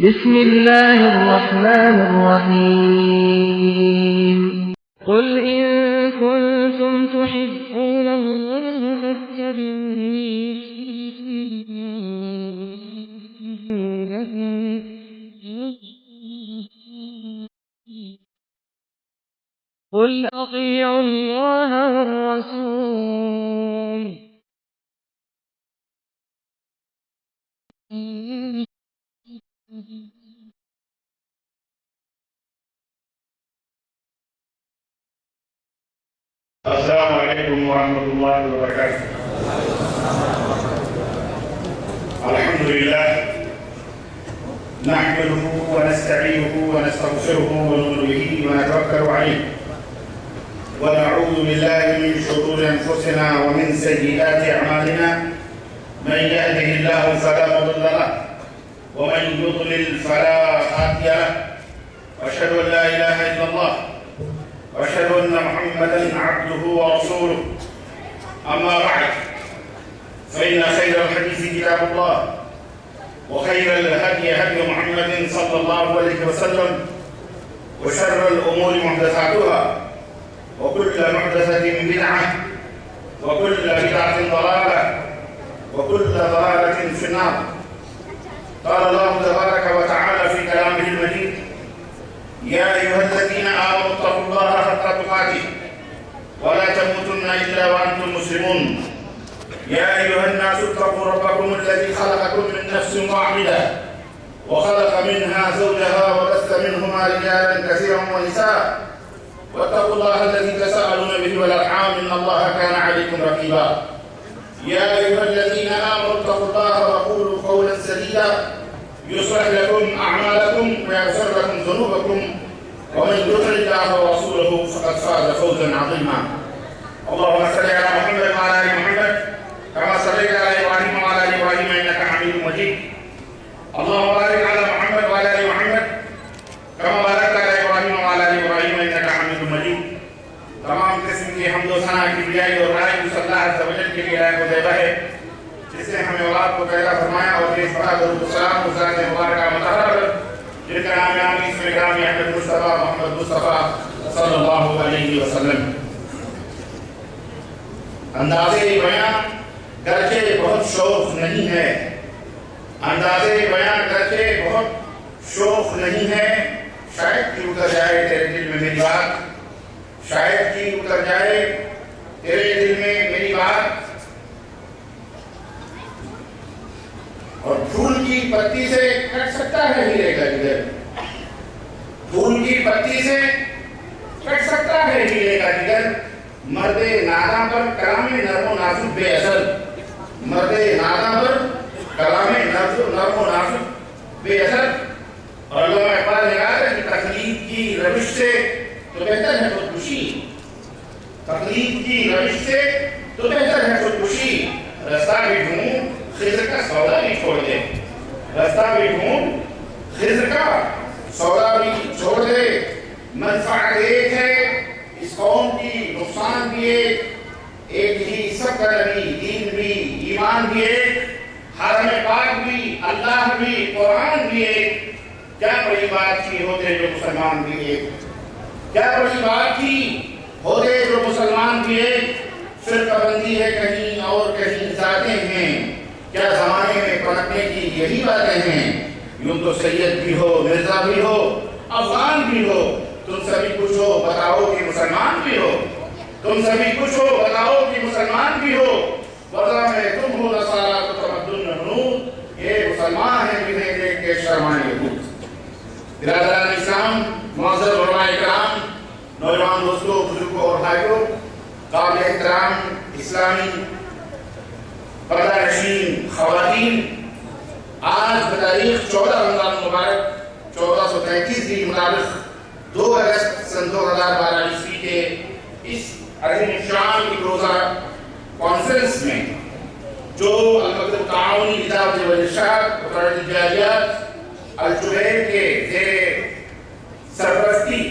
بسم الله الرحمن الرحيم قل إن كنتم تحبون الله قل أطيعوا الله والرسول السلام عليكم ورحمة الله وبركاته. الحمد لله نحمده ونستعينه ونستغفره ونؤمن به ونتوكل عليه ونعوذ بالله من شرور أنفسنا ومن سيئات أعمالنا من يهده الله فلا مضل له ومن يضلل فلا هادي له وأشهد أن لا إله إلا الله وأشهد أن محمدا عبده ورسوله أما بعد فإن خير الحديث كتاب الله وخير الهدي هدي محمد صلى الله عليه وسلم وشر الأمور محدثاتها وكل محدثة بدعة وكل بدعة ضلالة وكل ضلالة في النار. قال الله تبارك وتعالى في كلامه المجيد: يا أيها الذين آمنوا اتقوا الله حق تقاته ولا تموتن إلا وأنتم مسلمون. يا أيها الناس اتقوا ربكم الذي خلقكم من نفس واحدة وخلق منها زوجها وبث منهما رجالا كثيرا ونساء واتقوا الله الذي تساءلون به والأرحام إن الله كان عليكم رقيبا. يا أيها الذين آمنوا اتقوا الله وقولوا قولا سديدا يصلح لكم أعمالكم ويغفر لكم ذنوبكم ومن يطع الله ورسوله فقد فاز فوزا عظيما. اللهم صل على محمد وعلى آل محمد كما صليت على إبراهيم وعلى آل إبراهيم إنك حميد مجيد. اللهم بارك على محمد وعلى آل محمد كما باركت على إبراهيم وعلى آل إبراهيم إنك حميد مجيد. تمام قسم کی حمد و ثنا کی بجائی اور رائے صلی اللہ عز و جل کے لیے لائق و طیبہ ہے جس نے ہمیں اولاد کو پیدا فرمایا اور اس بڑا درود و سلام اس ذات مبارکہ مطہر جن کا نام ہے اس میں نام ہے احمد مصطفیٰ محمد مصطفیٰ صلی اللہ علیہ وسلم. انداز بیان گرچہ بہت شوق نہیں ہے، انداز بیان گرچہ بہت شوق نہیں ہے، شاید کہ اتر جائے تیرے دل میں میری بات، شاید کہ اتر جائے تیرے دل میں میری بات. اور پھول کی پتی سے کٹ سکتا ہے ہیرے کا جگر، پھول کی پتی سے کٹ سکتا ہے ہیرے کا جگر. مرد ناداں پر کلام نرم و نازک بے اثر، مرد ناداں پر کلام نرم و نازک بے اثر. اور علماء اقبال نے کہا کہ تقلید کی روش سے تو بہتر ہے خودکشی، تقلید کی روش سے تو بہتر ہے خودکشی. رستہ بھی ڈھونڈ خضر کا سودا بھی چھوڑ دے، رستہ بھی ڈھونڈ خضر کا سودا بھی چھوڑ دے. منفعت ایک ہے اس قوم کی، نقصان بھی ایک ہی سب کا نبی، دین بھی ایمان بھی ایک، حرم پاک بھی اللہ بھی قرآن بھی ایک. کیا بڑی بات کی ہوتے جو مسلمان بھی ایک، کیا بڑی بات کی ہوتے جو مسلمان بھی ایک. فرقہ بندی ہے کہیں اور کہیں ذاتیں ہیں، کیا زمانے میں پلٹنے کی یہی باتیں ہیں. یوں تو سید بھی ہو، مرزا بھی ہو، افغان بھی ہو، تم سبھی کچھ ہو بتاؤ کہ مسلمان بھی ہو، تم سبھی کچھ ہو بتاؤ کہ مسلمان بھی ہو. ورنہ میں تم ہو نصارہ تو تمدن ہنود، یہ مسلمان ہیں جنہیں دیکھ کے شرمائے یہود. برادران اسلام، معزز علماء کرام، نوجوان دوستوں، بزرگوں اور بھائیوں، قابل احترام اسلامی پردہ نشین خواتین، آج بتاریخ 14 رمضان مبارک 1433 کے مطابق 2 اگست سن 2012 عیسوی کے اس عظیم الشان کی روزہ کانفرنس میں جو المکتب التعاونی لدعوت والارشاد وترویج الجالیات الجبیر کے زیر سرپرستی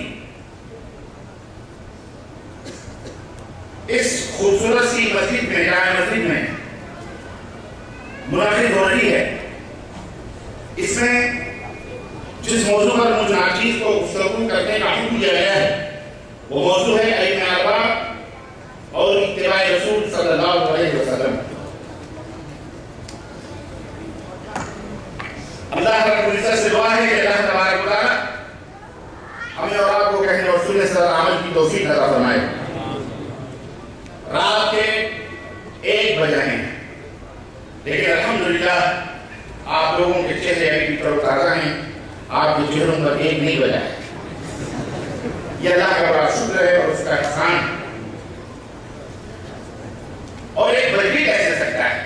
اس خوبصورت سی مسجد میں، جامع مسجد میں منعقد ہو رہی ہے، اس میں جس موضوع پر مجھ ناچیز کو گفتگو کرنے کا حکم دیا گیا ہے وہ موضوع ہے ائمہ اربعہ اور اتباع رسول صلی اللہ علیہ وسلم۔ اللہ رب العزت سے دعا ہے کہ اللہ تبارک و تعالیٰ ہمیں اور آپ کو کہنے اور سننے سے عمل کی توفیق عطا فرمائے۔ رات کے 1 بجے ہیں لیکن الحمدللہ آپ لوگوں کے چہرے ابھی بھی تر و تازہ ہیں، آپ کے چہروں پر 1 نہیں بجا ہے۔ یہ اللہ کا بڑا شکر ہے اور اس کا احسان۔ اور 1 بج بھی کیسے سکتا ہے،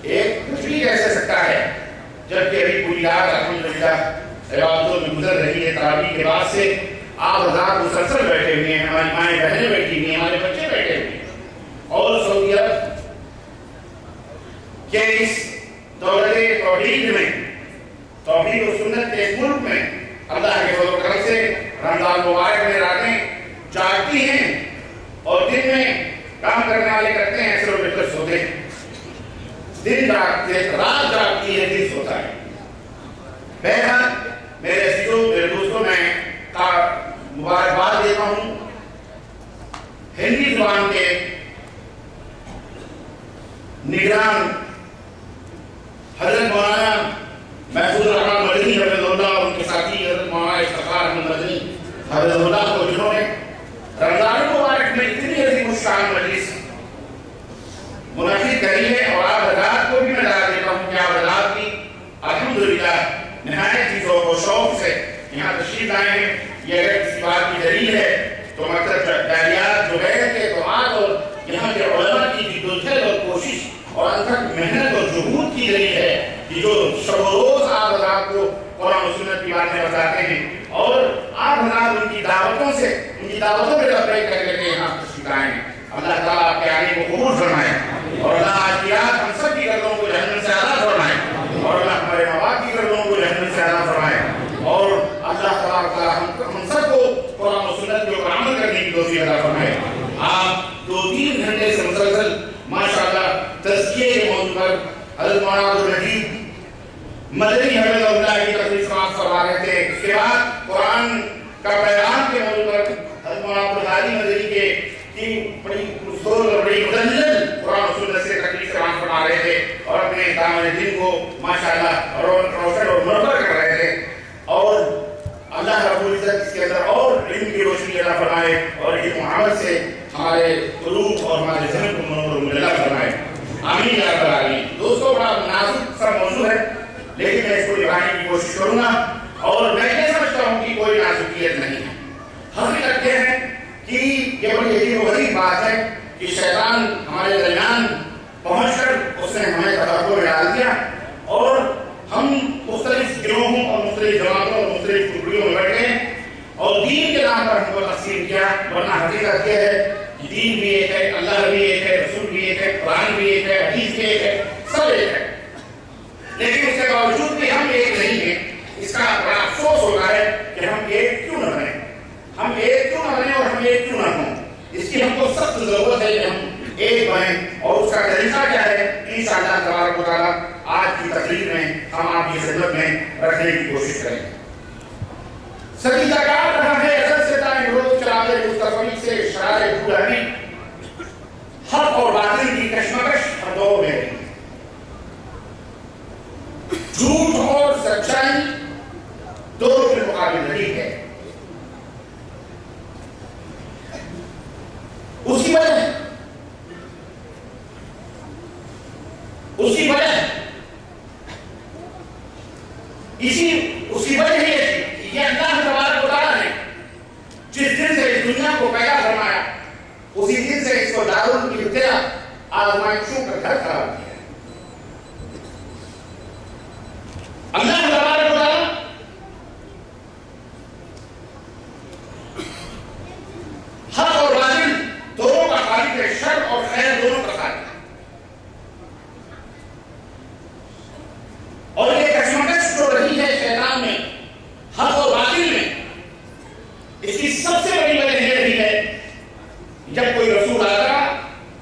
1 بج بھی کیسے سکتا ہے جبکہ ابھی پوری رات الحمدللہ عبادتوں میں گزر رہی ہے۔ تراویح کے بعد سے آپ حضرات مسلسل بیٹھے ہوئے ہیں، ہماری مائیں بہنیں بیٹھی ہوئی ہیں، ہمارے بچے بیٹھے ہوئے ہیں، اور سعودی عرب کہ اس دولت توحید میں، توحید و سنت کے اس ملک میں اللہ کے فضل و کرم سے رمضان مبارک میں راتیں جاگتی ہیں اور دن میں کام کرنے والے کرتے ہیں، ایسے مل کر سوتے ہیں۔ دن جاگتے، رات جاگتی ہے، دن سوتا ہے۔ بہرحال میرے عزیزوں، میرے دوستوں، میں مبارکباد دیتا ہوں ہندی زبان کے نگران حضرت مولانا محفوظ الرحمان مدنی حفظہ اللہ اور ان کے ساتھی حضرت مولانا افتخار احمد مدنی حفظہ اللہ کو، جنہوں نے رمضان مبارک میں اتنی عظیم الشان مجلس منعقد کری ہے، اور آپ حضرات کو بھی میں دعوت دیتا ہوں کہ آپ حضرات بھی الحمدللہ نہایت ہی ذوق و شوق سے یہاں تشریف لائے ہیں۔ یہ اگر کسی بات کی دلیل ہے تو مطلب جاریات جو ہے کہ اعتماد اور یہاں کے علماء کی جدوجہد اور کوشش اور انتھک محنت اور جہود کی دلیل ہے کہ جو شب و روز آپ حضرات کو قرآن و سنت کی باتیں بتاتے ہیں، اور آپ حضرات ان کی دعوتوں سے، ان کی دعوتوں میں لبیک کر کے یہاں تشریف لائے ہیں۔ اللہ تعالیٰ آپ کے آنے کو قبول فرمائے، اور اللہ آج کی رات ہم سب کی گردوں کو جہنم سے آزاد فرمائے، اور اللہ ہمارے ماں باپ کی گردوں کو جہنم سے آزاد فرمائے، اور اللہ تعالیٰ ہم سب کو قرآن و سنت کے اوپر عمل کرنے کی توفیق عطا فرمائے۔ آپ 2-3 گھنٹے سے مسلسل ماشاءاللہ تزکیے کے موضوع پر حضرت مولانا عبدالمجید مدنی حفظہ اللہ کی تقریر سماعت فرما رہے تھے۔ اس کے بعد قرآن کا پیغام کے موضوع پر حضرت مولانا عبدالغانی مدنی کی بڑی پرسکون اور بڑی مدلل قرآن و سنت سے تقریر سماعت فرما رہے تھے، اور اپنے دامن دین کو ماشاءاللہ روشن اور منور کر رہے تھے۔ اور اللہ رب العزت اس کے اندر اور علم کی روشنی عطا فرمائے، اور علم و عمل سے ہمارے قلوب اور ہمارے ذہن کو منور و مدلل فرمائے، آمین یا رب العالمین۔ دوستو، بڑا نازک سا موضوع ہے لیکن میں اس کو نبھانے کی کوشش کروں گا، اور میں یہ سمجھتا ہوں کہ کوئی نازکیت نہیں ہے۔ حقیقت یہ ہے کہ یہ بڑی عجیب و غریب بات ہے کہ شیطان ہمارے درمیان پہنچ کر اس نے ہمیں تفرقوں میں ڈال دیا، اور ہم مختلف گروہوں اور مختلف جماعتوں اور مختلف ٹکڑیوں میں بیٹھ گئے، اور دین کے نام پر ہم کو تقسیم کیا، ورنہ حقیقت یہ ہے کہ دین بھی ایک ہے، اللہ بھی ایک ہے، رسول بھی ایک ہے، قرآن بھی ایک ہے، حدیث بھی ایک ہے، سب ایک ہے، لیکن اس کے باوجود بھی ہم ایک نہیں ہیں۔ اس کا بڑا افسوس ہوتا ہے کہ ہم ایک کیوں نہ بنے، ہم ایک کیوں نہ بنے اور ہم ایک کیوں نہ ہوں۔ اس کی ہم کو سخت ضرورت ہے کہ ہم ایک بنیں، اور اس کا طریقہ کیا ہے انشاءاللہ تبارک و تعالیٰ آج کی تقریر میں ہم آپ کی خدمت میں رکھنے کی کوشش کریں۔ صدی تکار رہا ہے ازل سے دائیں روز چراغ مصطفی سے شرار پھولانی، حق اور باطل کی کشمکش ہر دور میں رہی، جھوٹ اور سچائی دونوں کے مقابل رہی ہے۔ اسی وجہ ہی ہے کہ یہ اللہ تبارک و تعالیٰ نے جس دن سے اس دنیا کو پیدا فرمایا، اسی دن سے اس کو دارالابتلاء آزمائشوں کا گھر قرار دیا۔ اللہ تبارک و تعالیٰ حق اور باطل دونوں کا خالق ہے، شر اور خیر دونوں کا خالق ہے، اور یہ کشمکش جو رہی ہے شیطان میں حق اور باطل میں، اس کی سب سے بڑی وجہ یہ رہی ہے جب کوئی رسول آتا،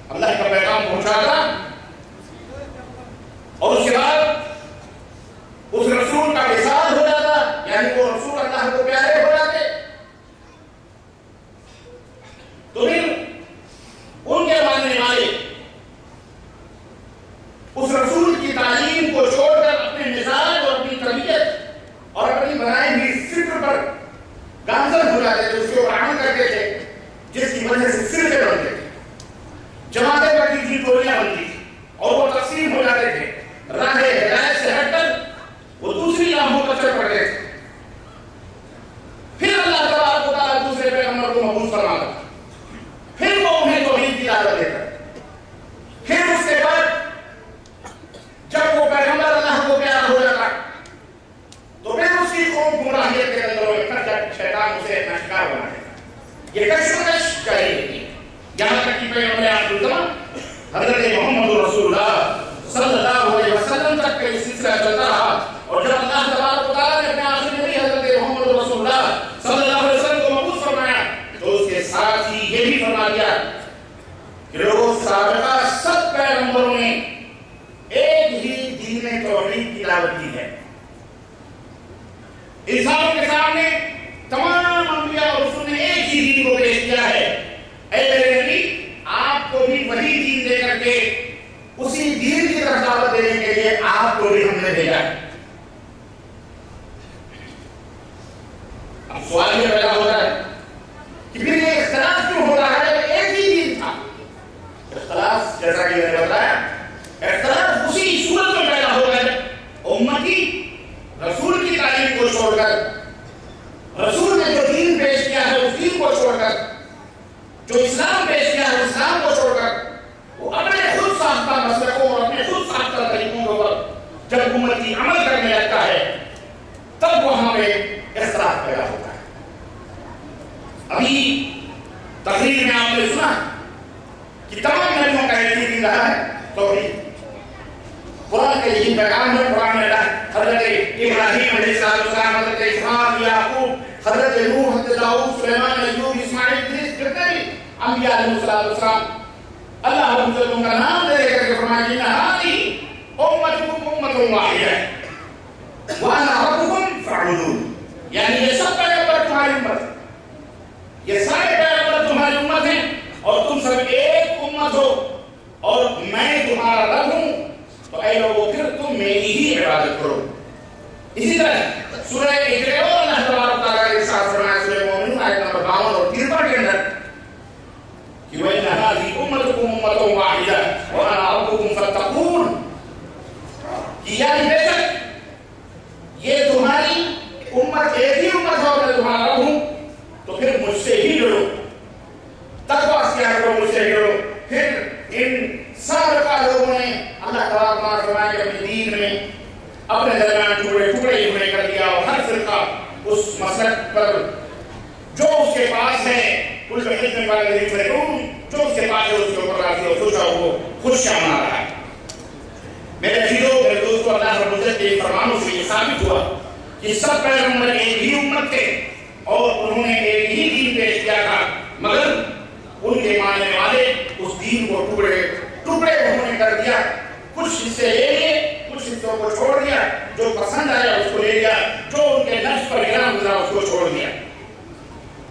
اللہ کا پیغام پہنچاتا، اور اس کے بعد اس رسول کیا ہی وہ رسول اللہ کو پیارے ہو جاتے؟ تو پھر ان کے ماننے والے اس رسول کی تعلیم کو چھوڑ کر اپنے مزاج اور اپنی طبیعت اور اپنی بنائی ہوئی فکر پر گامزن ہو جاتے تھے، اس کے اوپر عمل کرتے تھے، جس کی وجہ سے فرقے بنتے تھے، جماعتیں بنتی تھی، ٹولیاں بنتی تھی، اور وہ تقسیم ہو جاتے تھے، راہ ہدایت سے ہٹ کر وہ دوسری راہوں پر چل پڑتے تھے۔ پھر اللہ تبارک و تعالیٰ دوسرے پیغمبر کو مبعوث فرماتا، پھر وہ انہیں توحید کی دعوت دیتا، پھر اس کے بعد جب وہ پیغمبر اللہ کو پیارا ہو جاتا تو پھر اس کی قوم گمراہیت کے اندر شیطان اسے اپنا شکار بنا دیتا۔ یہ کشمکش جاری رہتی ہے یہاں تک کہ پیغمبر آخرالزمان حضرت محمد رسول اللہ صلی اللہ علیہ وسلم تک کا یہ سلسلہ چلتا رہا، اور جب اللہ تبارک و تعالیٰ نے اپنے آخری نبی حضرت محمد رسول اللہ صلی اللہ علیہ وسلم کو مبعوث فرمایا تو اس کے ساتھ ہی یہ بھی فرما دیا کہ لوگوں سابقہ سب پیغمبروں نے ایک ہی دین توحید کی دعوت دی ہے۔ انسانوں کے سامنے تمام انبیاء اور رسول نے ایک ہی دین کو پیش کیا ہے، اے میرے نبی آپ کو بھی وہی دین دے کر کے اسی دین کی طرف دعوت دینے کے لیے آپ کو بھی ہم نے بھیجا ہے۔ اب سوال یہ پیدا ہوتا ہے کہ پھر یہ اختلاف کیوں ہو رہا ہے؟ ایک ہی دین تھا۔ اختلاف جیسا کہ میں نے بتایا، اختلاف اسی صورت میں پیدا ہو گئے امتی رسول کی تعلیم کو چھوڑ کر، رسول نے جو دین پیش کیا ہے اس دین کو چھوڑ کر، جو اسلام پیش کیا ہے اسلام کو چھوڑ کر، وہ اپنے خود ساختہ مسلکوں اور اپنے خود ساختہ طریقوں پر جب امتی عمل کرنے لگتا ہے تب وہاں پہ اختلاف پیدا ہوتا ہے۔ ابھی تقریر میں آپ نے سنا کہ تمام نبیوں کا ایک ہی دین رہا ہے، توحید۔ قرآن کے یہی پیغام ہے، قرآن میں حضرت ابراہیم علیہ السلام، حضرت اسحاق، یعقوب، حضرت نوح، حضرت داؤد، سلیمان، ایوب، اسماعیل، ادریس، جتنے بھی انبیاء علیہ السلام اللہ رب العزت کا نام دے کر کے فرمایا کہ هذه امتکم امۃ واحدہ وانا ربکم فاعبدون، یعنی یہ سب پیغمبر تمہاری امت ہے، یہ سارے پیغمبر تمہاری امت ہیں اور تم سب ایک امت ہو اور میں تمہارا رب ہوں، تو اے لوگوں پھر تم میری ہی عبادت کرو۔ اسی طرح سورہ اقرا اللہ تبارک و تعالیٰ نے ارشاد فرمایا سورہ مومنون آیت نمبر 52 اور 53 کے اندر کہ وَإِنَّ هَٰذِهِ أُمَّتُكُمْ أُمَّةٌ وَاحِدَةٌ وَأَنَا رَبُّكُمْ فَاتَّقُونِ، کہ یعنی بے شک یہ تمہاری امت ایک ہی امت ہے اور میں تمہارا رب ہوں، تو پھر مجھ سے ہی جڑو، تقویٰ اختیار کرو، مجھ سے جڑو۔ پھر ان سابقہ لوگوں نے اللہ تعالیٰ فرمایا کہ اپنے دین میں اپنے درمیان ٹکڑے ٹکڑے کر دیا، اور ہر فرقہ اس مسلک پر جو اس کے پاس ہے کل حزب بما لدیہم فرحون، جو اس کے پاس ہے اس کے اوپر راضی اور خوش ہو، وہ خوشیاں منا رہا ہے۔ میرے عزیزو، میرے دوستو، اللہ رب العزت کے فرمانوں سے یہ ثابت ہوا کہ سب پیغمبر ایک ہی امت تھے اور انہوں نے ایک ہی دین پیش کیا تھا، مگر ان کے ماننے والے اس دین کو ٹکڑے ٹکڑے انہوں نے کر دیا، کچھ حصے لے لیے، کچھ حصوں کو چھوڑ دیا، جو پسند آیا اس کو لے لیا، جو ان کے نفس پر گرا گزرا اس کو چھوڑ دیا،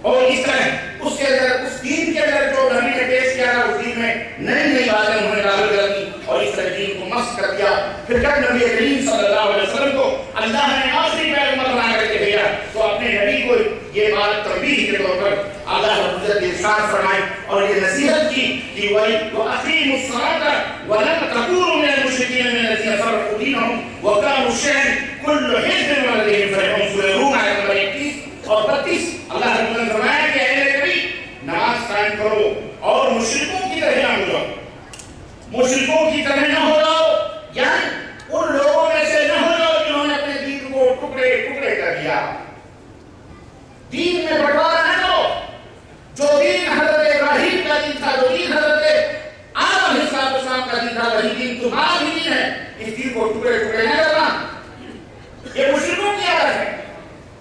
اور اس طرح اس کے اندر اس دین کے اندر جو نبی نے پیش کیا تھا اس دین میں نئی نئی باتیں انہوں نے داخل کر دی اور اس طرح دین کو مسخ کر دیا۔ پھر جب نبی کریم صلی اللہ علیہ وسلم کو اللہ نے آخری پیغمبر بنا کر کے بھیجا تو اپنے نبی کو یہ بات تنبیہ کے طور پر اللہ رب العزت نے ارشاد فرمائی اور یہ نصیحت کی کہ وَأَقِیمُوا الصَّلَاةَ وَلَا تَکُونُوا مِنَ الْمُشْرِکِینَ مِنَ الَّذِینَ فَرَّقُوا دِینَهُمْ وَكَانُوا شِیَعًا كُلُّ حِزْبٍ بِمَا لَدَیہِم فَرِحُونَ، سورہ روم آیت نمبر 31 اور 32۔ اللہ رب العزت نے فرمایا کہ اے میرے نبی نماز قائم کرو اور مشرکوں کی طرح نہ ہو جاؤ، مشرکوں کی طرح نہ ہو جاؤ، یعنی ان لوگوں میں سے نہ ہو جاؤ جنہوں نے اپنے دین کو ٹکڑے ٹکڑے کر دیا، دین میں بٹوارا نہ کرو۔ جو دین حضرت ابراہیم کا دین تھا، جو دین حضرت آدم علیہ السلام کا دین تھا، وہی دین تمہارا بھی دین ہے، اس دین کو ٹکڑے ٹکڑے نہ کرنا، یہ مشرکوں کی عادت ہے۔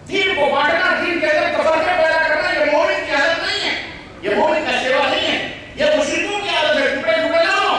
دین کو بانٹنا، دین کے اندر تفرقے پیدا کرنا، یہ مومن کی عادت نہیں ہے، یہ مومن کا سیوا نہیں ہے، یہ مشرکوں کی عادت ہے، ٹکڑے ٹکڑے نہ ہو۔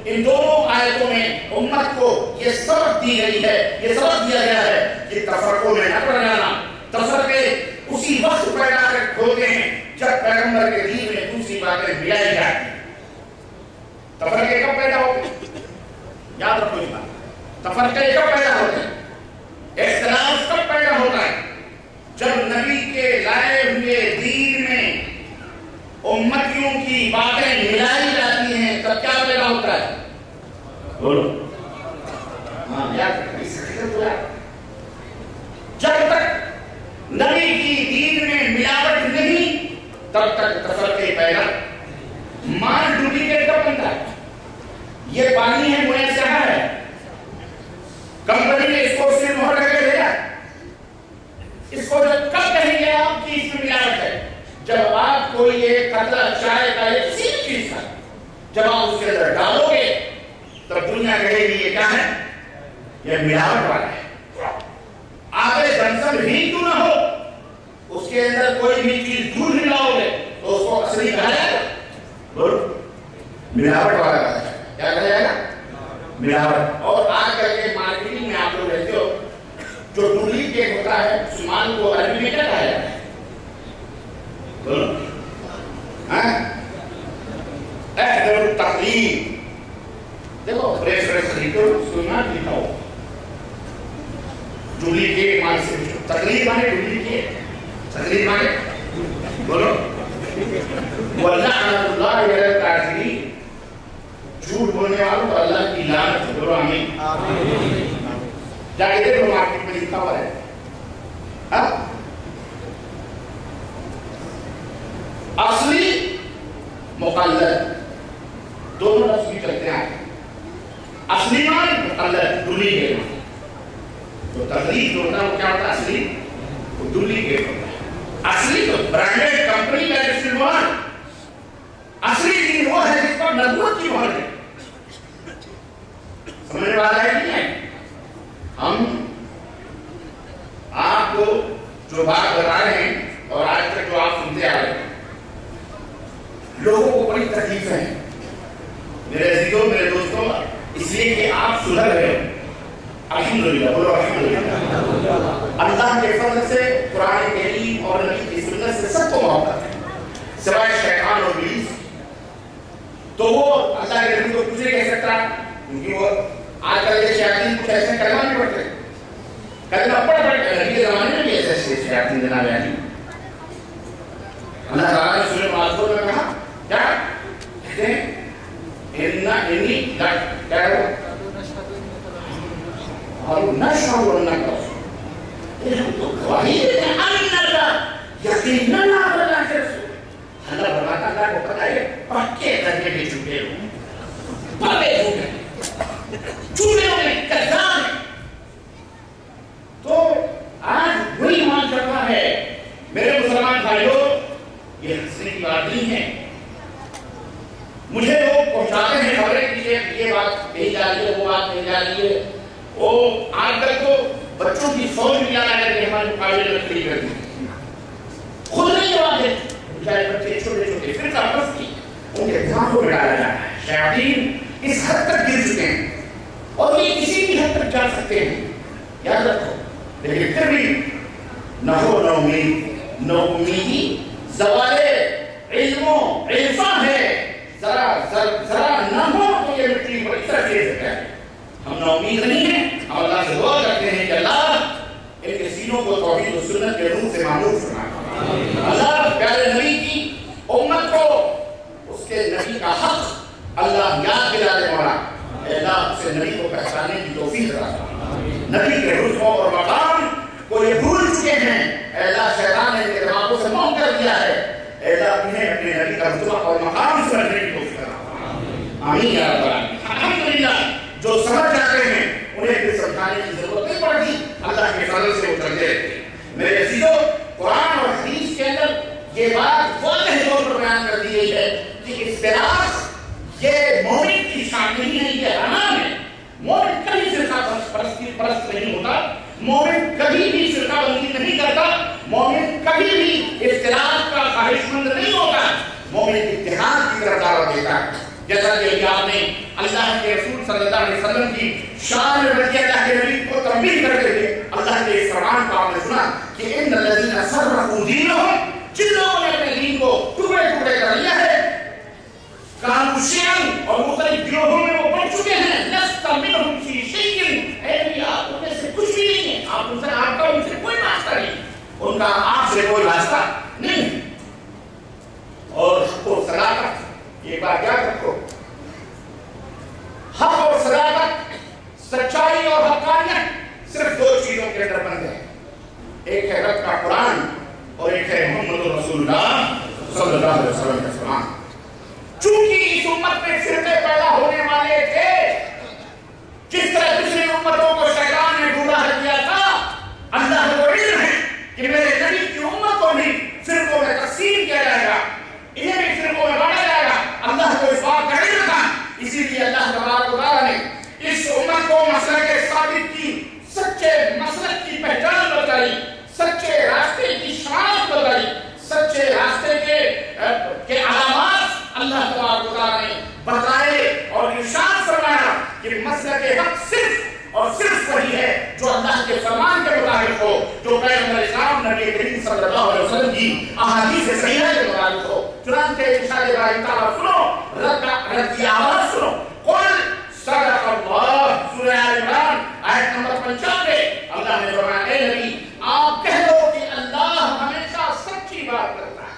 ان دونوں آیتوں میں امت کو یہ سبق دی گئی ہے، یہ سبق دیا گیا ہے کہ تفرقوں میں نہ پڑ جانا۔ تفرقے اسی وقت پیدا ہوتے ہیں جب پیغمبر کے دین میں دوسری باتیں ملائی جاتی ہیں۔ تفرقے کب پیدا ہوتے ہیں؟ یاد رکھو یہ بات، تفرقے کب پیدا ہوتے ہیں، اختلاف کب پیدا ہوتا ہے؟ جب نبی کے لائے ہوئے دین میں امتیوں کی باتیں ملائی جاتی ہیں تب کیا پیدا ہوتا ہے؟ بولو۔ ہاں یاد رکھو، جب تک نبی کی دین میں ملاوٹ نہیں تب تک تفرقے پیدا۔ مال ڈپلیکیٹ کب بنتا ہے؟ یہ پانی ہے، میسر ہے، کمپنی نے اس کو صرف مہر لگے بھیجا، اس کو جب کب کہیں گے آپ کی اس میں ملاوٹ ہے؟ جب آپ کو یہ قطرہ چائے کا ایک سی چیز کا جب آپ اس کے اندر ڈالو گے تب دنیا کہے گی یہ کیا ہے؟ یہ ملاوٹ والا ہے۔ آب زمزم ہی کیوں نہ ہو، اس کے اندر کوئی بھی چیز دودھ ملاؤ گے تو اس کو اصلی کہا جائے گا؟ ملاوٹ والا کہا جائے گا۔ کیا کہا جائے گا؟ ملاوٹ۔ اور آج کل کے مارکیٹنگ میں آپ لوگ رہتے ہو، جو ڈپلیکیٹ ہوتا ہے اس مال کو عربی میں کیا کہا جاتا ہے؟ احذر التقلید۔ دیکھو پریس خریدو سننا لکھا ہو ڈپلیکیٹ مال سے، تقلید مانے ڈپلیکیٹ، تقلید مانے بولو وَلَعْنَةُ اللَّهِ عَلَى الْكَاذِبِينَ، جھوٹ بولنے والوں کو اللہ کی لعنت۔ بولو آمین۔ جا کے دیکھو مارکیٹ میں لکھا ہوا ہے اصلی مقلد، دونوں لفظ بھی چلتے ہیں، اصلی مان مقلد ڈپلیکیٹ مان۔ تو تقلید جو ہوتا ہے وہ کیا ہوتا ہے؟ اصلی وہ ڈپلیکیٹ ہوتا ہے۔ اصلی تو برانڈیڈ کمپنی کا استعمال، اصلی دین وہ ہے جس پر نبوت کی مہر ہے۔ سمجھنے والا ہے نہیں ہے؟ ہم آپ کو جو بات بتا رہے ہیں اور آج تک جو آپ سنتے آ رہے ہیں، لوگوں کو بڑی تکلیفیں ہیں میرے عزیزوں، میرے دوستوں، اس لیے کہ آپ سدھر رہے ہو۔ الحمدللہ، بولو الحمدللہ۔ اللہ کے فضل سے قرآن کریم اور نبی کی سنت سے سب کو محبت ہے سوائے شیطان اور ابلیس۔ تو وہ اللہ کے نبی کو کچھ نہیں کہہ سکتا، کیونکہ وہ آج کل کے شیاطین کچھ ایسے کلمہ نہیں پڑھتے، کلمہ پڑھ کے نبی کے زمانے میں بھی ایسے شیاطین جناب ہیں۔ اللہ تعالیٰ نے سورہ معذور میں کہا کیا کہتے ہیں؟ کیا ہے اور نشہد انک رسول، ہم تو گواہی دیتے ہیں انک یقیناً آپ اللہ کے رسول۔ اللہ فرماتا اللہ کو پتہ ہے پکے درجے کے جھوٹے لوگ، پکے جھوٹے لوگ ہیں، کذاب ہیں۔ تو آج وہی مان کرنا ہے میرے مسلمان بھائیوں، یہ ہنسنے کی بات نہیں ہے۔ مجھے لوگ پہنچاتے ہیں خبریں کہ یہ بات کہی جا رہی ہے، وہ بات کہی جا رہی ہے۔ وہ آج تک تو بچوں کی فوج بھی جانا ہے کہ ہمارے مقابلے میں کھڑی کرتی ہے، خود نہیں جواب دیتے، بیچارے بچے چھوٹے چھوٹے پھر کاپس کی ان کے دماغوں میں ڈالا جا رہا ہے۔ شیاطین اس حد تک گر چکے ہیں اور یہ کسی بھی حد تک جا سکتے ہیں، یاد رکھو۔ لیکن پھر بھی نہ ہو نہ امید، نہ امیدی زوال علم و عرفان ہے، ذرا نہ ہو تو یہ مٹی بڑی طرح تیز ہے۔ ہم نا امید نہیں ہیں، ہم اللہ سے دعا کرتے ہیں کہ اللہ ان کے سینوں کو توحید و سنت کے نور سے معمور فرمائے۔ اللہ پیارے نبی کی امت کو اس کے نبی کا حق اللہ یاد دلا دے مولا، اے اللہ اسے نبی کو پہچاننے کی توفیق عطا فرما۔ نبی کے رتبہ اور مقام کو یہ بھول چکے ہیں، اے اللہ شیطان نے ان کے دماغوں سے منع کر دیا ہے، اے اللہ انہیں اپنے نبی کا رتبہ اور مقام سمجھنے کی توفیق عطا فرما۔ آمین یا رب العالمین۔ الحمدللہ جو سمجھ جاتے ہیں انہیں پھر سمجھانے کی ضرورت نہیں پڑتی، اللہ کے فضل سے وہ چلتے رہتے ہیں۔ میرے عزیزوں، قرآن اور حدیث کے اندر یہ بات واضح طور پر بیان کر دی گئی ہے کہ اختلاف یہ مومن کی شان نہیں ہے، یہ حرام ہے۔ مومن کبھی فرقہ پرست نہیں ہوتا، مومن کبھی بھی فرقہ بندی نہیں کرتا، مومن کبھی بھی اختلاف کا خواہش مند نہیں ہوتا، مومن اتحاد کی طرف دعوت دیتا ہے۔ جیسا کہ آپ نے اللہ اللہ کے رسول صلی اللہ علیہ وسلم کی شان رضی اللہ کے نبی کو تنبیہ کرتے ہوئے اللہ کے اس فرمان کو آپ نے سنا کہ ان الذین فرقوا دینہم، جن لوگوں نے اپنے دین کو ٹکڑے ٹکڑے کر لیا ہے، کانوا شیعا، اور مختلف گروہوں میں وہ بن چکے ہیں، لست منہم فی شیء، اے نبی آپ ان میں سے کچھ بھی نہیں ہے، آپ کا ان سے کوئی واسطہ نہیں، ان کا آپ سے کوئی واسطہ نہیں۔ اور حق و صداقت، یہ بات یاد رکھو، حق اور صداقت، سچائی اور حقانیت صرف دو چیزوں کے اندر بند ہے، ایک ہے رب کا قرآن اور ایک ہے محمد رسول اللہ صلی اللہ علیہ وسلم کا فرمان۔ چونکہ اس امت میں فرقے پیدا ہونے والے تھے، جس طرح دوسری امتوں کو شیطان نے گمراہ کیا تھا، اللہ کو علم ہے کہ میرے نبی کی امت کو بھی فرقوں میں تقسیم کیا جائے گا، انہیں بھی فرقوں میں بانٹا جائے گا، اللہ کو اس بات کا علم تھا، اسی لیے اللہ تبارک و تعالیٰ نے اس امت کو مسلک ثابت کی، سچے مسلک کی پہچان بتائی، سچے راستے کی شناخت بتائی، سچے راستے کے علامات اللہ تبارک و تعالیٰ نے بتائے اور ارشاد فرمایا کہ مسلک حق صرف اور صرف وہی ہے جو اللہ کے فرمان کے مطابق ہو، جو پیغمبر اسلام نبی کریم صلی اللہ علیہ وسلم کی احادیث صحیحہ کے مطابق ہو۔ چنانچہ ارشاد الہی تعالیٰ سنو، رب کی آواز سنو، قل صدق اللہ، سورہ آل عمران آیت نمبر 95، اللہ نے فرمایا اے نبی آپ کہہ دو کہ اللہ ہمیشہ سچی بات کرتا ہے۔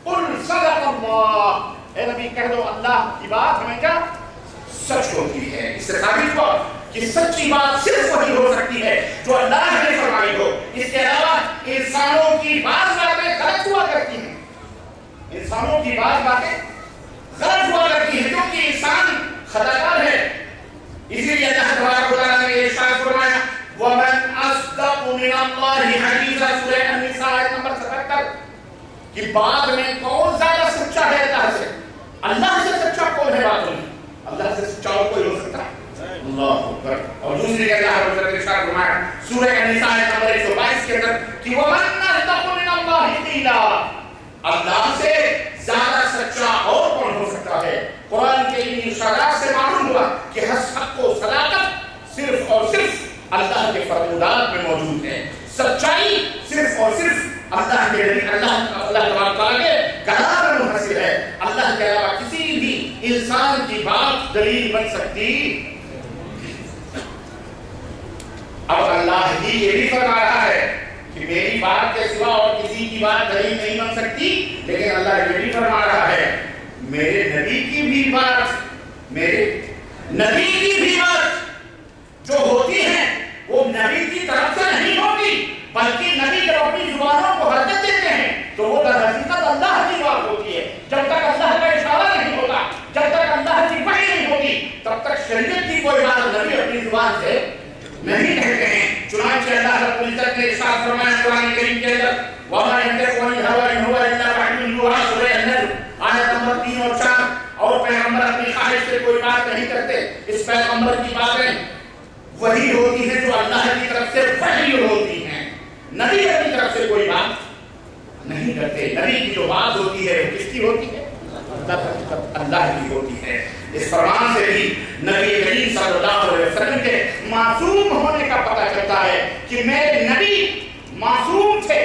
قل صدق اللہ، اے نبی کہہ دو اللہ کی بات ہمیشہ سچ ہوتی ہے۔ اس سے ثابت ہوا کہ سچی بات صرف وہی ہو سکتی ہے جو اللہ نے فرمائی ہو، اس کے علاوہ انسانوں کی بعض باتیں غلط ہوا کرتی ہیں، انسانوں کی بعض باتیں غلط ہوا کرتی ہیں کیونکہ انسان خطاکار ہے، اسی لیے اللہ تبارک و تعالیٰ نے ارشاد فرمایا وَمَنْ أَصْدَقُ مِنَ اللَّهِ حَدِيثًا، سورہ النساء آیت نمبر 77، کہ بات میں کون زیادہ سچا ہے اللہ سے؟ اللہ سے سچا کون ہے بات میں؟ اللہ سے سچا اور کوئی ہو سکتا ہے؟ اللہ اکبر۔ اور دوسری اللہ رب العزت نے ارشاد فرمایا سورہ النساء آیت نمبر 122 کے اندر کہ وَمَنْ أَصْدَقُ مِنَ اللَّهِ قِيلًا، اللہ سے زیادہ سچا اور کون ہو سکتا ہے؟ قرآن کے ان ارشادات سے معلوم ہوا کہ حق و صداقت صرف اور صرف اللہ کے فرمودات میں موجود ہے، سچائی صرف اور صرف اللہ کے اللہ تبارک تعالیٰ کے کلام میں منحصر ہے، اللہ کے علاوہ کسی بھی انسان کی بات دلیل بن سکتی۔ اب اللہ ہی یہ بھی فرما رہا ہے کہ میری بات کے سوا اور کسی کی بات دلیل نہیں بن سکتی، لیکن اللہ یہ بھی فرما رہا ہے میرے نبی کی بھی بات، میرے نبی کی بھی بات جو ہوتی ہے وہ نبی کی طرف سے نہیں ہوتی، بلکہ نبی جب اپنی زبانوں کو حرکت دیتے ہیں تو وہ در حقیقت اللہ کی بات ہوتی ہے۔ جب تک اللہ کا اشارہ نہیں ہوتا، جب تک اللہ کی وحی نہیں ہوتی، تب تک شریعت کی کوئی بات نبی اپنی زبان سے نہیں کہتے ہیں۔ چنانچہ اللہ رب العزت نے ارشاد فرمایا قرآن کریم کے اندر وَمَا يَنطِقُ عَنِ الْهَوَىٰ إِنْ هُوَ إِلَّا وَحْيٌ يُوحَىٰ، سورہ النجم آیت نمبر 3 اور 4۔ اور پیغمبر اپنی خواہش سے کوئی بات نہیں کرتے، اس پیغمبر کی باتیں وہی ہوتی ہیں جو اللہ کی طرف سے وحی ہوتی ہیں، نبی اپنی طرف سے کوئی بات نہیں کرتے۔ نبی کی جو بات ہوتی ہے وہ کس کی ہوتی ہے؟ اللہ کی ہوتی ہے۔ اس فرمان سے بھی نبی کریم صلی اللہ علیہ وسلم کے معصوم ہونے کا پتہ چلتا ہے کہ میرے نبی معصوم تھے۔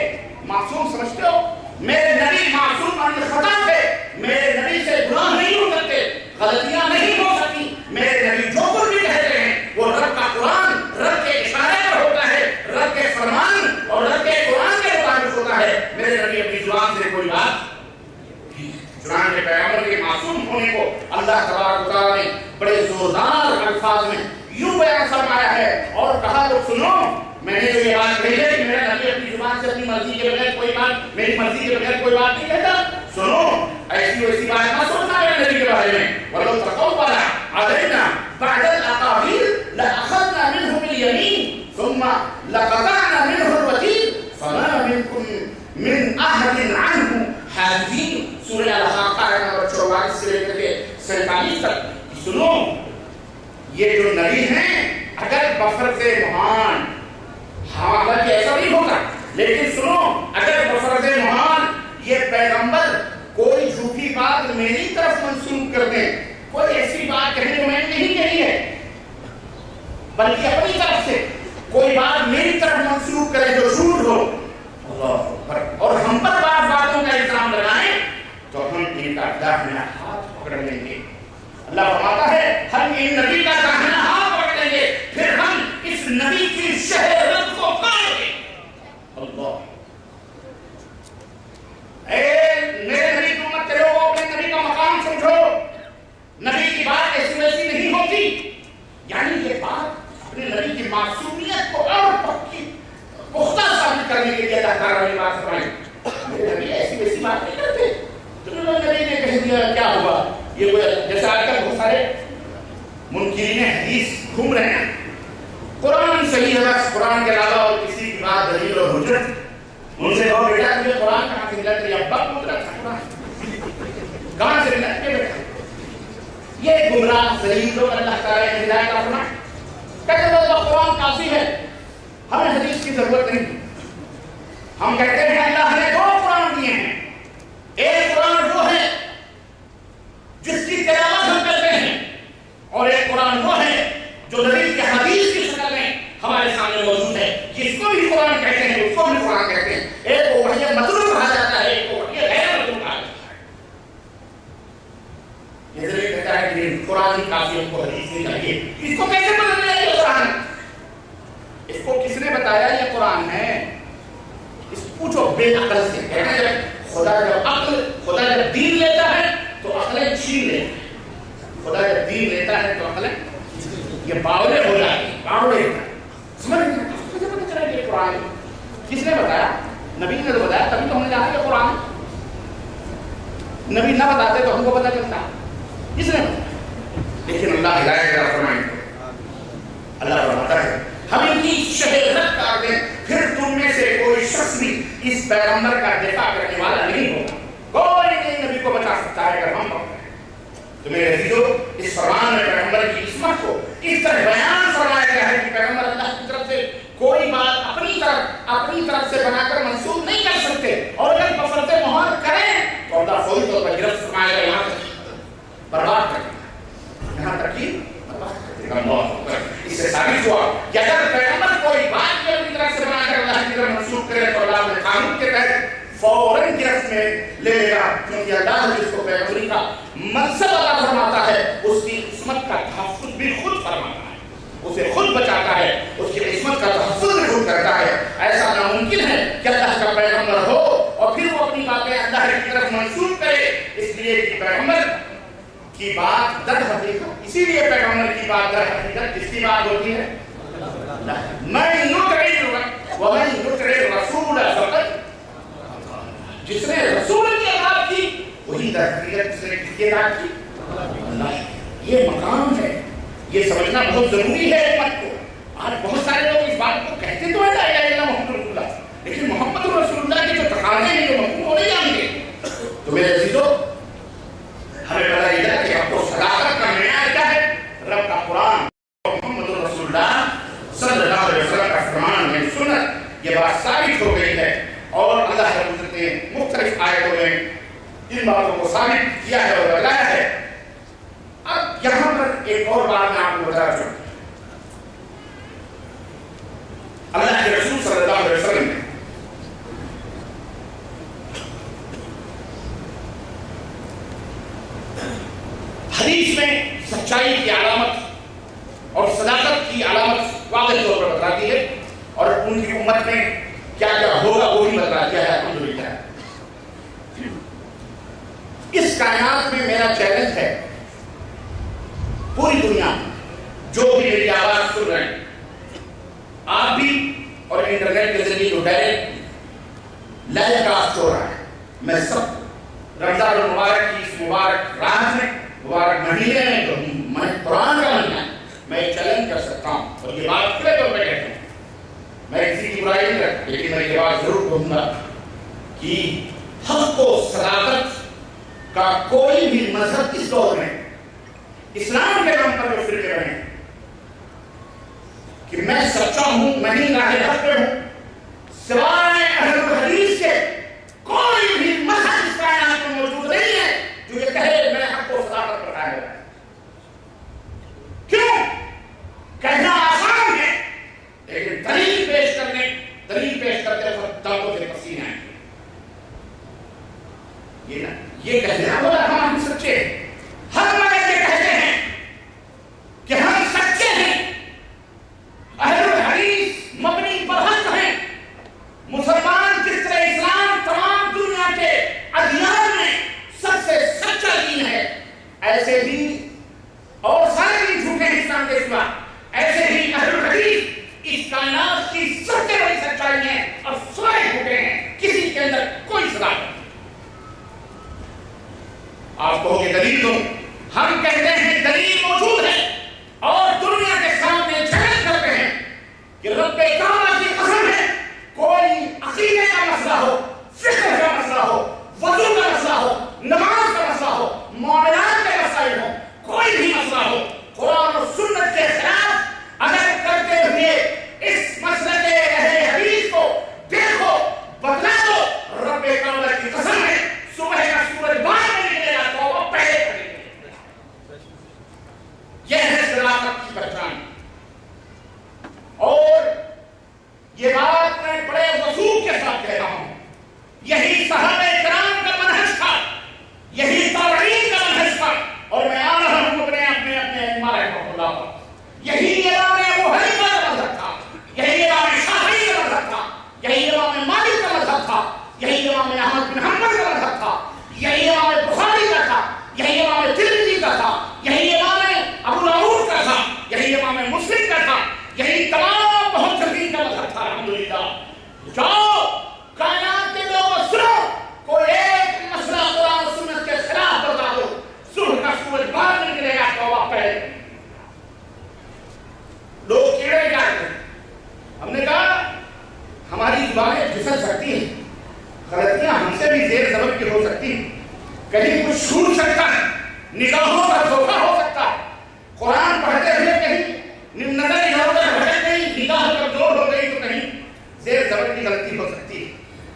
معصوم سمجھتے ہو؟ میرے نبی معصوم عن الخطا تھے، میرے نبی سے گناہ نہیں ہو سکتے، غلطیاں نہیں ہو سکتی، میرے نبی جو کچھ بھی کہتے ہیں وہ رب کا قرآن، رب کے اشارے پر ہوتا ہے، رب کے فرمان اور رب کے قرآن کے مطابق ہوتا ہے، میرے نبی اپنی زبان سے کوئی بات۔ چنانچہ پیغمبر کے معصوم ہونے کو اللہ تبارک و تعالیٰ نے بڑے زوردار الفاظ میں یوں بیان فرمایا ہے اور کہا تو سنو، میں نے جو یہ بات کہی ہے کہ میرا نبی اپنی زبان سے اپنی مرضی کے بغیر کوئی بات، میری مرضی کے بغیر کوئی بات نہیں کہتا، سنو ایسی ویسی بات نہ سوچنا میرے نبی کے بارے میں۔ وَلَوْ تَقَوَّلَ عَلَيْنَا بَعْدَ الْأَقَاوِيلِ لَأَخَذْنَا مِنْهُ بِالْيَمِينِ ثُمَّ لَقَطَعْنَا مِنْهُ الْوَتِينَ فَمَا مِنْكُمْ مِنْ أَحَدٍ عَنْهُ حَاجِزِينَ، سورہ الحاقہ نمبر 44 سے لے کر کے 47 تک۔ سنو یہ جو نبی ہیں اگر بفرض محال، ہاں حالانکہ ایسا نہیں ہوتا، لیکن سنو اگر بفرض محال یہ پیغمبر کوئی جھوٹی بات میری طرف منسوب کر دیں، کوئی ایسی بات بلکہ اپنی طرف سے کوئی بات میری طرف منسوخ کرے جو جھوٹ ہو، اللہ اکبر، اور ہم پر باتوں کا الزام لگائیں تو ہم ان کا داہنا ہاتھ پکڑ لیں گے۔ اللہ فرماتا ہے ہم ان نبی کا داہنا ہاتھ پکڑ لیں گے، پھر ہم اس نبی کی شہادت کو پائیں گے۔ اللہ، اے میرے نبی کی امت کے لوگوں، اپنے نبی کا مقام سمجھو۔ نبی کی بات ایسی ویسی نہیں ہوتی، یعنی یہ بات اپنے نبی کی معصومیت کو اور پکی پختہ ثابت کرنے کے لیے اللہ تعالیٰ نے بات فرمائی۔ میرے نبی ایسی ویسی بات نہیں کرتے، تو نبی نے کہہ دیا کیا ہوا؟ یہ جیسے آج کل بہت سارے منکرین حدیث گھوم رہے ہیں، قرآن صحیح ہے بس، قرآن کے علاوہ اور کسی کی بات دلیل اور حجت، ان سے کہو بیٹا تمہیں قرآن کہاں سے ملا؟ تیرے ابا کو ملا تھا قرآن، کہاں سے ملا کے بیٹا؟ یہ گمراہ ذلیل لوگ اللہ تعالیٰ نے ہدایت فرمائی، کہتے ہیں قرآن کافی ہے، ہمیں حدیث کی ضرورت نہیں۔ ہم کہتے ہیں اللہ نے دو قرآن دیے ہیں، ایک قرآن وہ ہے جس کی تلاوت ہم کرتے ہیں، اور ایک قرآن وہ ہے جو نبی کی حدیث کی شکل میں ہمارے سامنے موجود ہے، جس کو بھی قرآن کہتے ہیں اس کو بھی قرآن کہتے ہیں۔ ایک کو وحی مطلوب کہا جاتا ہے، ایک کو وحی غیر مطلوب کہا جاتا ہے۔ یہ ضرور کہتا ہے کہ قرآن ہی کافی، ہم کو حدیث نہیں چاہیے۔ اس کو کیسے پتہ چلا یہ قرآن ہے؟ اس کو کس نے بتایا یہ قرآن ہے؟ اس پوچھو بے عقل سے، کہتے ہیں خدا جب دین لیتا ہے تو عقلیں چھین لیتا ہے، خدا جب دین لیتا ہے تو عقلیں یہ باولے ہو جاتی ہیں، باولے سمجھ نہیں مجھے پتہ چلا یہ قرآن کس نے بتایا؟ نبی نے تو بتایا، تبھی تو ہم نے جانا یہ قرآن۔ نبی نہ بتاتے تو ہم کو پتہ چلتا، کس نے بتایا؟ لیکن اللہ ہدایت کا فرمائیں، اللہ فرماتا ہے ہم ان کی شہادت کر دیں، پھر تم میں سے کوئی شخص بھی اس پیغمبر کا دفاع کرنے والا نہیں ہوگا، کوئی نہیں نبی کو بچا سکتا ہے اگر ہم پکڑیں۔ تو میرے عزیزو، اس فرمان میں پیغمبر کی عصمت کو اس طرح بیان فرمایا گیا ہے کہ پیغمبر اللہ کی طرف سے کوئی بات اپنی طرف سے بنا کر منسوخ نہیں کر سکتے، اور اگر بفرض محال کریں تو اللہ فوری طور پر گرفت فرمائے گا، یہاں تک برباد کر دے گا، یہاں تک ہی برباد کر دے گا۔ اس سے ثابت ہوا کہ اگر پیغمبر کوئی بات بھی اپنی طرف سے بنا کر اللہ کی طرف منسوخ کرے تو اللہ نے قانون کے تحت فوراً گرفت میں لے لے گا، کیونکہ اللہ جس کو پیغمبری کا منصب عطا فرماتا ہے اس کی عصمت کا تحفظ بھی خود فرماتا ہے، اسے خود بچاتا ہے، اس کی عصمت کا تحفظ بھی خود کرتا ہے۔ ایسا ناممکن ہے کہ اللہ کا پیغمبر ہو اور پھر وہ اپنی باتیں اللہ کی طرف منسوخ کرے، اس لیے کہ پیغمبر کی بات در حقیقت، اسی لیے پیغمبر کی بات در حقیقت کس کی بات ہوتی ہے؟ من یطع الرسول فقد، جس نے رسول کی اطاعت کی وہی در حقیقت جس نے کس کی اطاعت کی؟ اللہ۔ یہ مقام ہے، یہ سمجھنا بہت ضروری ہے امت کو۔ آج بہت سارے لوگ اس بات کو کہتے تو ہے لا الہ الا محمد رسول اللہ، لیکن محمد رسول اللہ کے جو تقاضے ہیں جو مفہوم وہ نہیں جانتے۔ تو میرے عزیزو، ہمیں پتہ چلا کہ آپ کو صداقت کا معیار کیا ہے؟ رب کا قرآن اور محمد رسول اللہ صلی اللہ علیہ وسلم کا فرمان ہے، سنت، یہ بات ثابت ہو گئی ہے، اور اللہ رب العزت نے مختلف آیتوں میں ان باتوں کو ثابت کیا ہے اور بتایا ہے۔ اب یہاں پر ایک اور بات میں آپ کو بتانا چاہوں، اللہ کے رسول صلی اللہ علیہ وسلم نے حدیث میں سچائی کی علامت اور صداقت کی علامت واضح طور پر بتا دی ہے، اور ان کی امت میں کیا کیا ہوگا وہ بھی بتا دیا ہے الحمدللہ۔ اس کائنات میں میرا چیلنج ہے، پوری دنیا جو بھی میری آواز سن رہے ہیں، آپ بھی، اور انٹرنیٹ کے ذریعے جو ڈائریکٹ لائیو کاسٹ ہو رہا ہے، میں سب رمضان المبارک کی اس مبارک رات میں، مبارک مہینے میں، جو قرآن کا مہینہ ہے، میں ایک چیلنج کر سکتا ہوں، اور یہ بات کھلے طور پہ کہتا ہوں، میں کسی کی برائی نہیں کرتا، لیکن میں یہ بات ضرور کہوں گا کہ حق و صداقت کا کوئی بھی مذہب اس دور میں اسلام کے نام پر جو فرقے رہے ہیں کہ میں سچا ہوں، میں ہی راہ حق پہ ہوں، سوائے اہل الحدیث کے کوئی بھی مذہب اس کائنات میں موجود نہیں ہے جو یہ کہے میں حق و صداقت پر قائم رہا۔ کیوں؟ کہنا آسان اللہ پر। یہی امام ابو حنیفہ کا مذہب تھا، یہی امام شافعی کا مذہب تھا، یہی امام مالک کا مذہب تھا، یہی امام احمد بن حنبل کا مذہب تھا، یہی امام بخاری کا تھا، یہی امام ترمذی کا تھا، یہی امام ابو داؤد کا تھا، یہی امام مسلم کا تھا، یہی تمام محدثین کا مذہب تھا۔ الحمدللہ جاؤ کائنات کے لوگوں سنو، کوئی ایک مسئلہ قرآن و سنت کے خلاف بتا دو، صبح کا سورج باہر نکلے گا توبہ پہلے۔ لوگ کیڑے جاتے ہیں، ہم نے کہا ہماری زبانیں پھسل سکتی ہیں، غلطیاں ہم سے بھی زیر زبر کی ہو سکتی ہیں، کہیں کچھ چھوٹ سکتا ہے، نگاہوں کا دھوکہ ہو سکتا ہے، قرآن پڑھتے ہوئے کہیں نظر ادھر ادھر بھٹک گئی، نگاہ کمزور ہو گئی تو کہیں زیر زبر کی غلطی ہو سکتی ہے۔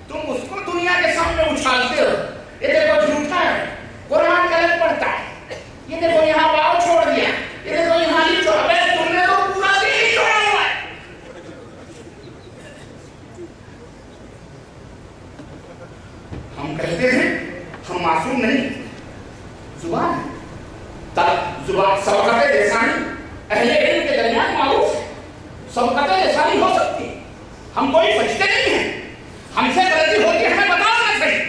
تم اس کو دنیا کے سامنے اچھالتے ہو، یہ دیکھو جھوٹا ہے، قرآن غلط پڑھتا ہے، یہ دیکھو یہاں واو چھوڑ دیا، یہ دیکھو یہاں نہیں چھوڑا، تم نے تو پورا دین ہی چھوڑا ہوا ہے۔ ہم کہتے ہیں ہم معصوم نہیں، زبان زبان سبقت لسانی اہل علم کے درمیان معروف ہے، سبقت لسانی ہو سکتی ہے، ہم کوئی فرشتے نہیں ہیں، ہم سے غلطی ہوتی ہے ہمیں بتاؤ نہ صحیح،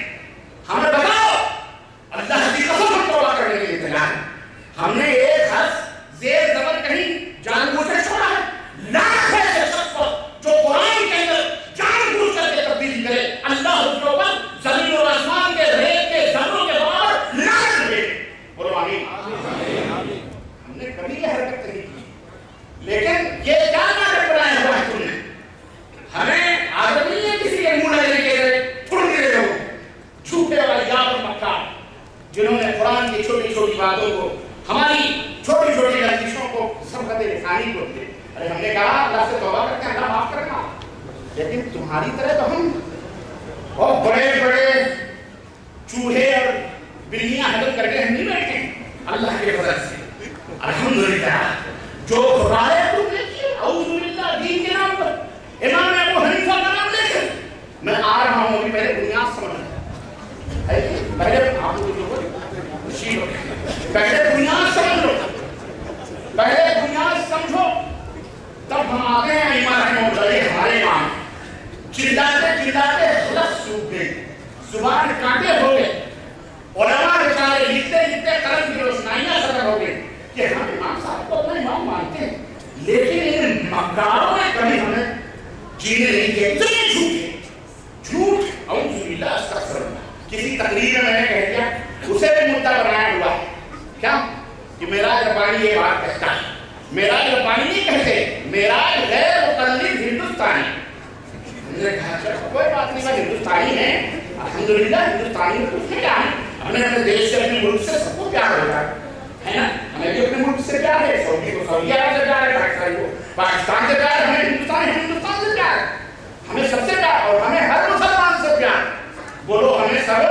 ہمیں بتاؤ، اللہ کی قسم ہم توبہ کرنے کے لیے تیار ہیں۔ ہم نے ایک حرف زیر زبر کہیں جان بوجھ کر چھوڑا ہے، لاکھ ہے ایسے شخص کو جو قرآن کے اندر جان بوجھ کر کے تبدیلی کرے، اللہ اس کے اوپر زمین اور آسمان کے ریت کے ذروں کے بعد لعنت دے۔ بولو آمین۔ ہم نے کبھی یہ حرکت نہیں کی، لیکن یہ کیا ناٹک بنایا ہوا ہے تم نے؟ ہمیں عادت نہیں ہے کسی کے منہ لگنے کے پھڑنے دے لوگ، جھوٹے والا یاد اور مکار، جنہوں نے قرآن کی چھوٹی چھوٹی باتوں کو، ہماری چھوٹی چھوٹی لفظوں کو سبقت لسانی کو دے۔ ارے ہم نے کہا اللہ سے توبہ کرتے ہیں اللہ معاف کرنا، لیکن تمہاری طرح تو ہم اور بڑے بڑے چوہے اور بلیاں حضرت کر کے ہم نہیں بیٹھے ہیں۔ اللہ کے فضل سے الحمدللہ جو خدائے تم نے کیے، اعوذ باللہ دین کے نام پر امام ابو حنیفہ کا نام لے کر میں آ رہا ہوں، ابھی پہلے بنیاد سمجھ ہے، پہلے آپ پہلے بنیاد سمجھ لو، پہلے بنیاد سمجھو، تب ہم آتے ہیں امام رحمہ اللہ ہمارے امام چلاتے چلاتے خلق سوکھ گئی، زبان کانٹے ہو گئے، علماء بیچارے لکھتے لکھتے قلم کی روشنائیاں ختم ہو گئی کہ ہم امام صاحب کو اپنا امام مانتے ہیں، لیکن ان مکاروں نے کبھی ہمیں جینے نہیں دیا۔ اتنے جھوٹ اعوذ باللہ استغفر اللہ۔ کسی تقریر میں نے کہہ دیا، اسے بھی مدعا بنایا ہوا ہے کیا کہ معراج ربانی یہ بات کہتا ہے، معراج ربانی نہیں کہتے، معراج غیر مقلد ہندوستانی۔ ہم نے کہا چلو کوئی بات نہیں، میں ہندوستانی ہے، الحمدللہ ہندوستانی میں کچھ کیا ہے، ہم نے اپنے دیش سے اپنے ملک سے سب کو پیار ہوتا ہے نا، ہمیں بھی اپنے ملک سے پیار ہے، سعودی کو سعودی عرب سے پیار ہے، پاکستان کو پاکستان سے پیار ہے، ہمیں ہندوستان سے پیار ہے، ہمیں سب سے پیار، اور ہمیں ہر مسلمان سے پیار۔ بولو ہمیں سب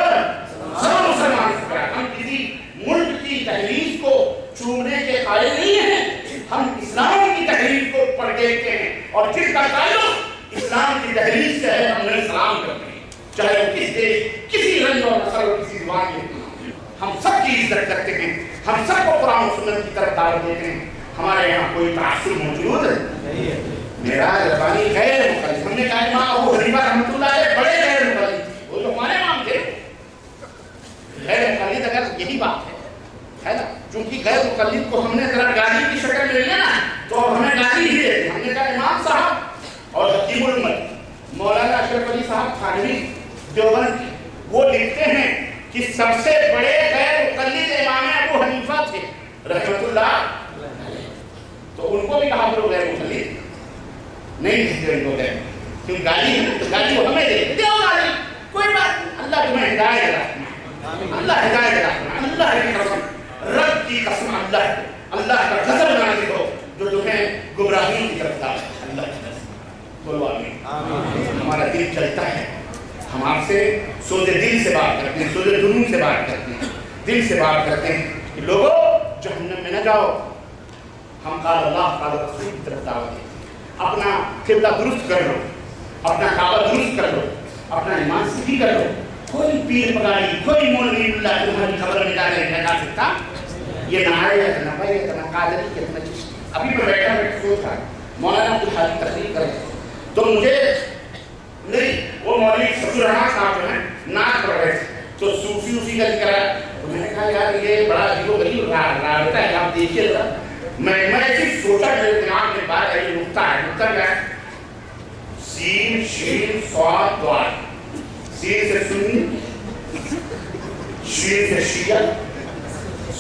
مسلمان سے پیار۔ ہم کسی ملک کی تحریف کو چومنے کے قائل نہیں ہیں، ہم اسلام کی تحریف کو پڑھ دیکھتے ہیں، اور جس کا تعلق اسلام کی تحریف سے ہے ہم انہیں سلام کرتے ہیں، چاہے وہ کس دیش، کسی رنگ اور نسل اور کسی زبان کے، ہم سب کی عزت کرتے ہیں، ہم سب کو قرآن و سنت کی طرف دعوت دیتے ہیں، ہمارے یہاں کوئی تعصب موجود نہیں ہے۔ معراج ربانی غیر مقلد، ہم نے کہا امام ابو حنیفہ رحمۃ اللہ علیہ بڑے غیر مقلد تھے، وہ تو ہمارے امام تھے۔ غیر مقلد اگر یہی بات ہے نا، چونکہ غیر مقلد کو ہم نے ذرا گالی کی شکل میں لیا نا تو ہمیں گالی ہی ہے۔ ہم نے کہا امام صاحب اور حکیم الامت مولانا اشرف علی صاحب تھانوی دیوبند کے، وہ لکھتے ہیں کہ سب سے بڑے غیر مقلد امام ابو حنیفہ تھے رحمۃ اللہ، تو ان کو بھی کہا کرو غیر مقلد، نہیں کہتے ان کو غیر، کیوں گالی ہے تو گالی وہ ہمیں دے دیو گالی، کوئی بات نہیں، اللہ تمہیں ہدایت رکھنا، اللہ ہدایت رکھنا، اللہ کی قسم، رب کی قسم، اللہ کا غضب نہ ہو جو تمہیں گمراہی کی طرف ڈالے، اللہ کی قسم۔ بولو آمین۔ ہمارا دل چلتا ہے، ہم آپ سے سوزے دل سے بات کرتے ہیں، سوزے جنون سے بات کرتے ہیں، دل سے بات کرتے ہیں کہ لوگوں جہنم میں نہ جاؤ، ہم قال اللہ قال رسول کی طرف دعوت دیتے ہیں، اپنا قبلہ درست کر لو، اپنا کعبہ درست کر لو، اپنا ایمان صحیح کر لو، کوئی پیر پگاری، کوئی مولوی اللہ تمہاری خبر مٹا کر نہیں جا سکتا، یہ نہایت نبیت نہ قادری نہ چشتی. ابھی میں بیٹھا سوچ رہا مولانا عبد الحادی تقریر کرے تو مجھے نہیں وہ مولوی شفیع الرحمان صاحب جو ہیں نعت پڑھ رہے تھے تو صوفی کا ذکر ہے تو میں نے کہا یار یہ بڑا عجیب و غریب رابطہ ہے آپ دیکھیے ذرا. میں ایسی سوچا میرے دماغ میں بات ہے. یہ نقطہ ہے. نقطہ کیا ہے؟ سین شین صاد دوال. سین سے سنی, شین سے شیعہ,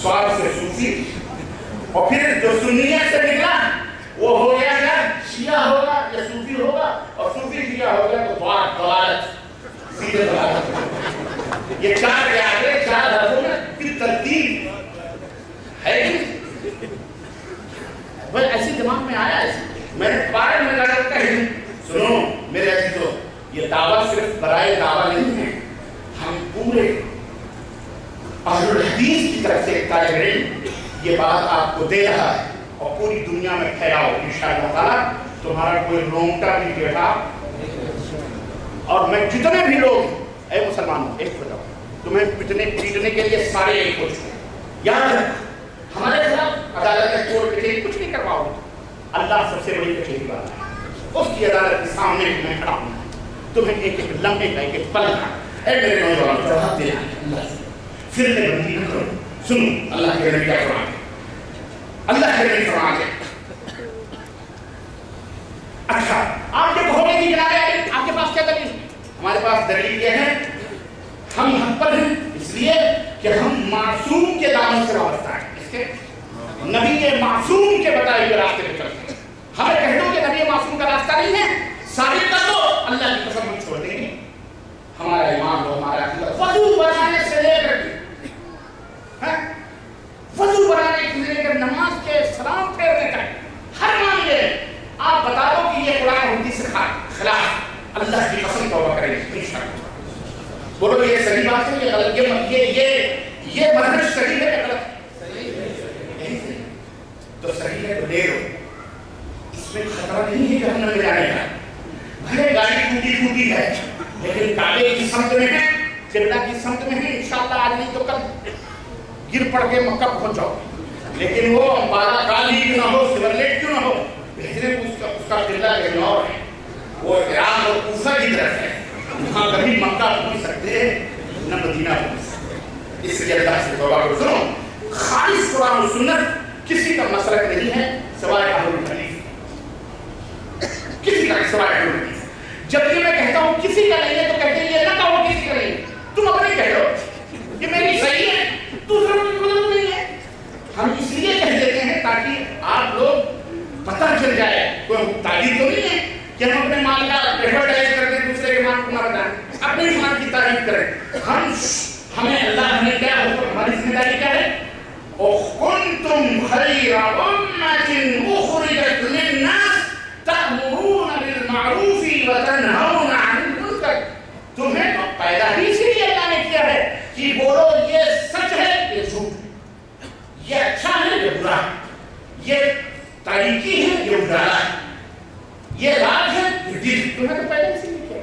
صاد سے صوفی, اور پھر جو سنیت سے نکلا وہ ہو گیا کیا؟ شیعہ ہوگا یا صوفی ہوگا, اور صوفی شیعہ ہو گیا تو دوالت سیدھے دوالت. یہ چار ریاضیں چار حرفوں میں پھر ترتیب ہے کہ بھائی ایسی دماغ میں آیا ایسی. میں نے بارے میں لگا کہہ دوں سنو میرے عزیزو, یہ دعویٰ صرف برائے دعویٰ نہیں ہے. ہم پورے اہل الحدیث کی طرف سے ایک طالب علم یہ بات آپ کو دے رہا ہے اور پوری دنیا میں پھیلاؤ انشاءاللہ تعالیٰ. تمہارا کوئی رونگٹا بھی بیٹھا. اور میں جتنے بھی لوگ اے مسلمانوں ایک بتاؤ, تمہیں پٹنے پیٹنے کے لیے سارے ایک ہو چکے. یاد رکھ ہمارے خلاف عدالت میں کورٹ کچھ نہیں کرواؤ گے. اللہ سب سے بڑی کچہری والا ہے. اس کی عدالت کے سامنے میں کھڑا ہوں. تمہیں ایک ایک لمحے کا ایک ایک پل کا اے میرے نوجوان جواب دینا ہے اللہ سے. فرقے بندی نہ کرو. سنو اللہ کے نبی کا فرمان ہے. اللہ کے نبی فرمان ہے. اچھا آپ کے گھوڑے کی کنارے آئے, آپ کے پاس کیا دلیل ہے؟ ہمارے پاس دلیل یہ ہے ہم حق پر ہیں اس لیے کہ ہم معصوم کے دامن سے وابستہ ہیں. اس کے نبی کے معصوم کے بتائے ہوئے راستے پہ چلتے ہیں. ہمیں کہہ دو کہ نبی معصوم کا راستہ نہیں ہے, ثابت کر دو, اللہ کی قسم ہم چھوڑ دیں گے. ہمارا ایمان ہو, ہمارا عقیدہ وضو بنانے سے لے کر وضو بنانے سے لے کر نماز کے سلام پھیرنے تک ہر معاملے آپ بتا دو کہ یہ قرآن حدیث سے خلاف, اللہ کی قسم توبہ کریں گے انشاءاللہ. بولو یہ صحیح بات ہے, یہ غلط, یہ منہج صحیح ہے یا غلط؟ صحیح. تو صحیح ہے تو لے لو, اس میں خطرہ نہیں ہے جہنم میں جانے کا. بھلے گاڑی ٹوٹی ہے لیکن کعبے کی سمت میں ہے, قبلہ کی سمت میں ہے. انشاءاللہ آج نہیں تو کل گر پڑ کے مکہ پہنچ جاؤ. لیکن وہ بارہ کالی کیوں نہ ہو, سیورلیٹ کیوں نہ ہو, بہترین اس کا قبلہ کہیں اور ہے. وہ عراق اور کوفہ کی طرف ہے. وہاں کبھی مکہ پہنچ سکتے نہ مدینہ پہنچ سکتے. اس لیے اللہ سے توبہ کرو. سنو خالص قرآن و سنت کسی کا مسلک نہیں ہے سوائے اہل الحدیث, کسی کا سوائے اہل الحدیث. جب یہ میں کہتا ہوں کسی کا نہیں ہے تو کہتے ہیں یہ نہ کہو کسی کا نہیں, تم اپنے کہہ دو کہ میری صحیح ہے, دوسروں کی غلط نہیں ہے. ہم اس لیے کہہ دیتے ہیں تاکہ آپ لوگ پتہ چل جائے. کوئی تعریف تو نہیں ہے کہ ہم اپنے مال کا ایڈورٹائز کر کے دوسرے کے مال کو نہ بتائیں, اپنے مال کی تعریف کریں. ہمیں اللہ نے کیا حکم, ہماری ذمہ داری کیا ہے؟ وَكُنْتُمْ خَيْرَ أُمَّةٍ أُخْرِجَتْ لِلنَّاسِ تَأْمُرُونَ بِالْمَعْرُوفِ وَتَنْهَوْنَ عَنِ الْمُنكَرِ. تمہیں پیدا ہی سے یہ اللہ نے کیا ہے کہ بولو یہ سچ ہے یہ جھوٹ ہے, یہ اچھا ہے یہ برا ہے, یہ تاریکی ہے یہ اجالا ہے, یہ رات ہے یہ دن. تمہیں تو پہلے سے نہیں کیا.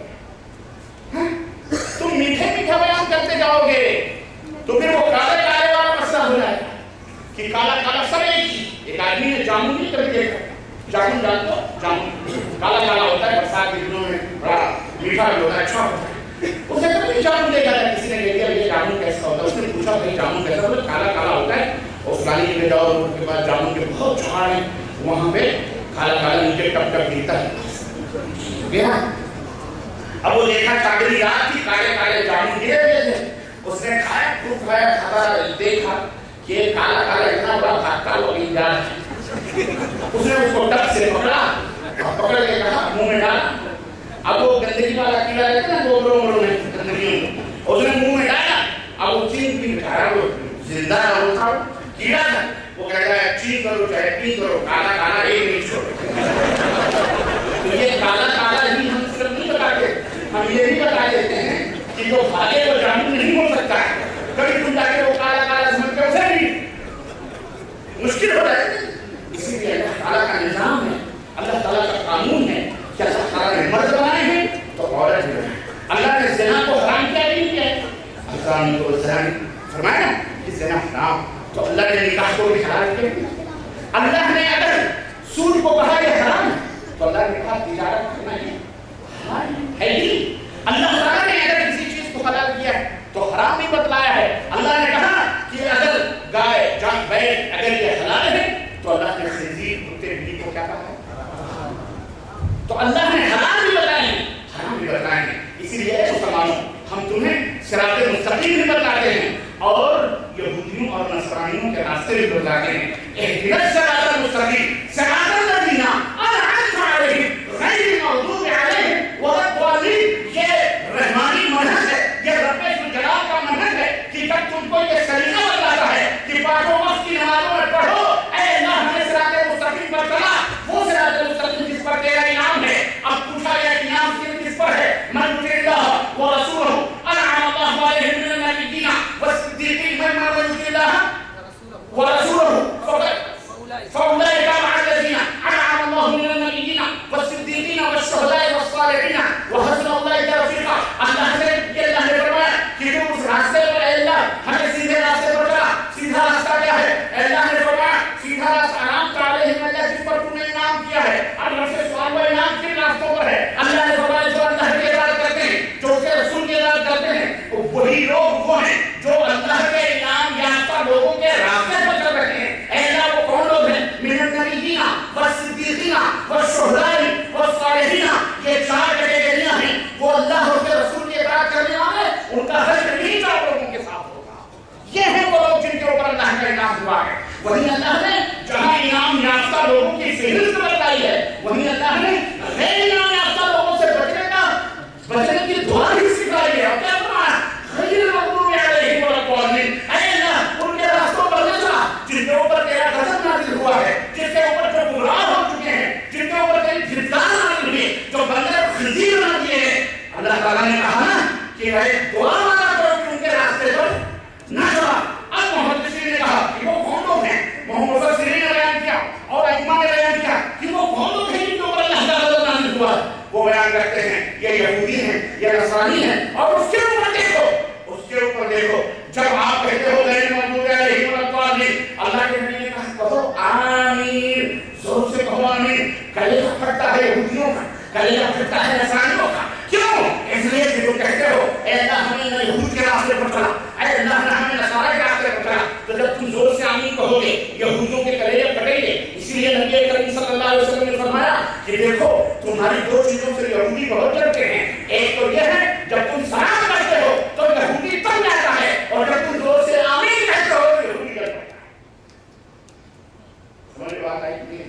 تم میٹھے میٹھا بیان کرتے جاؤ گے تو پھر وہ کالے کالے والا مسئلہ ہو جائے گا کہ کالا کالا سب ایک ہی. ایک آدمی نے جامن نہیں کبھی دیکھا, جامن جان دو, جامن کالا کالا ہوتا ہے, برسات کے دنوں میں بڑا میٹھا بھی ہوتا ہے, اچھا ہوتا ہے. اس نے کبھی جامن دیکھا تھا, کسی نے لے لیا یہ جامن کیسا ہوتا ہے. اس نے پوچھا بھائی جامن کیسا ہوتا ہے؟ کالا کالا ہوتا ہے. اور فلانی میں جاؤ ان کے بعد جامن کے بہت جھاڑ ہیں, وہاں پہ کالا کالا نیچے ٹپ ٹپ گرتا ہے. اب وہ دیکھا چادری رات تھی, کالے کالے جامن گرے ہوئے تھے. اس نے کھایا, خوب کھایا, کھاتا دیکھا کہ کالا کالا اتنا بڑا بھاگتا وہ نہیں جا رہا. اس نے اس کو ٹپ سے پکڑا اور پکڑ کے کہا منہ میں ڈالا. اب وہ گندگی والا کیڑا رہتا ہے نا دو میں گندگیوں میں, اس نے منہ میں ڈالا. اب وہ چین پی کھایا, وہ زندہ ہے, وہ تھا کیڑا تھا. وہ کہتا ہے چین کرو چاہے پی کرو, کالا کالا ایک نہیں چھوڑو. تو یہ کالا کالا ہی ہم صرف نہیں بتاتے, ہم یہ بھی بتا دیتے ہیں کہ جو بھاگے وہ جامن نہیں ہو سکتا ہے. کبھی تم جا کے وہ کالا کالا سمجھ کے اسے بھی مشکل ہو جائے. اسی لیے اللہ تعالیٰ کا نظام ہے, اللہ تعالیٰ کا قانون ہے کہ اللہ تعالیٰ نے مرد بنائے ہیں تو عورت بھی بنائے. اللہ نے زنا کو حرام کیا نہیں کیا ہے, حرام کو زنا فرمایا کہ زنا حرام, تو اللہ نے نکاح کو اللہ نے کہا تجارت کرنا ہے ہی. اللہ تعالیٰ نے اگر کسی چیز کو حلال کیا ہے تو حرام بھی بتلایا ہے. اللہ نے کہا کہ اگر گائے بیل اگر یہ حلال ہے تو اللہ نے خنزیر کتے بلی کو کیا کہا ہے؟ تو اللہ نے حلال بھی بتائے ہیں حرام بھی بتائے ہیں. اسی لیے اے مسلمانوں ہم تمہیں صراط مستقیم بھی بتاتے ہیں اور یہودیوں اور نصرانیوں کے راستے بھی بتاتے ہیں. اہدنا الصراط المستقیم صراط الذین انعمت علیہم غیر المغضوب علیہم ولا الضالین. یہ رحمانی منہج ہے, یہ رب ذوالجلال کا منہج ہے کہ جب تم کو یہ سلیقہ بتاتا ہے کہ پانچوں وقت کی نمازوں میں پڑھو, اے اللہ ہمیں صراط مستقیم پر چلا, وہ صراط مستقیم جس پر تیرا انعام ہے. اب پوچھا گیا کہ انعام کس پر ہے؟ من یطع اللہ ورسولہ انعم اللہ علیہ من النبیین والصدیقین من یطع اللہ ورسولہ فاولئک مع الذین انعم اللہ من النبیین والصدیقین والشہداء والصالحین وحسن اولئک رفیقا. اللہ نے فرمایا کہ تم اس راستے پر, اے اللہ ہمیں سیدھے راستے پر چلا. سیدھا راستہ کیا ہے؟ اے اللہ نے فرمایا سیدھا راستہ انعام علیہم اللہ جس پر تم نے انعام کیا ہے. اب ہم سے سوال و انعام کن راستوں پر ہے؟ اللہ نے فرمایا جو اللہ کی اطاعت کرتے ہیں, جو اس کے رسول کی اطاعت کرتے ہیں, وہی لوگ وہ ہیں جو اللہ کے انعام یافتہ لوگوں کے راستے پر چل رہے ہیں. اے اللہ وہ کون لوگ ہیں؟ من النبیین والصدیقین والشہداء والصالحین. یہ چار کیٹیگریاں ہیں. وہ اللہ اور اس کے رسول کی اطاعت کرنے والے, ان کا حشر انہی چار لوگوں کے ساتھ ہوگا. یہ ہیں وہ لوگ جن کے اوپر اللہ کا انعام ہوا ہے. وہی اللہ نے جہاں انعام یافتہ لوگوں کی فہرست بتائی ہے, وہی اللہ نے غیر انعام یافتہ لوگوں سے بچنے کی دعا بھی سکھائی ہے. اور کیا فرمایا؟ غیر المغضوب علیہم ولا الضالین. اے اللہ ان کے راستوں پر نہ چلا جن کے اوپر تیرا غضب نازل ہوا ہے, جن کے اوپر جو گمراہ ہو چکے ہیں, جن کے اوپر تیری پھٹکار نازل ہوئی, جو بندے خنزیر بنا دیے ہیں. اللہ تعالیٰ نے کہا نا کہ اے دعا مانگا کرو کہ ان کے راستے پر نہ چلا. اب محدثین نے کہا کہ وہ کون لوگ ہیں؟ مفسرین نے بیان کیا اور ائمہ نے بیان کیا کہ وہ کون لوگ ہیں جن کے اوپر اللہ کا غضب نازل ہوا. وہ بیان کرتے ہیں یہ یہودی ہیں, یہ نصرانی ہیں. اور اس کے اوپر دیکھو جب آپ کہتے ہو غیر المغضوب علیہم ولا الضالین, اللہ کے نبی نے کہا کہو آمین, زور سے کہو آمین. کلیجہ پھٹتا ہے یہودیوں کا, کلیجہ پھٹتا ہے نصرانیوں کا. کیوں؟ اس لیے کہ تم کہتے ہو اے اللہ ہمیں یہود کے راستے پر چلا, اے اللہ ہمیں نصارہ کے راستے پر چلا. تو جب تم زور سے آمین کہو گے یہودیوں کے کلیجے پھٹیں گے. اسی لیے نبی کریم صلی اللہ علیہ وسلم نے فرمایا کہ دیکھو تمہاری دو چیزوں سے یہودی بہت ڈرتے ہیں. ایک تو یہ ہے جب تم سلام کرتے ہو تو یہودی تنگ جاتا ہے, اور جب تم زور سے آمین کہتے ہو تو یہودی ڈر پڑتا ہے. سمجھ بات آئی کہ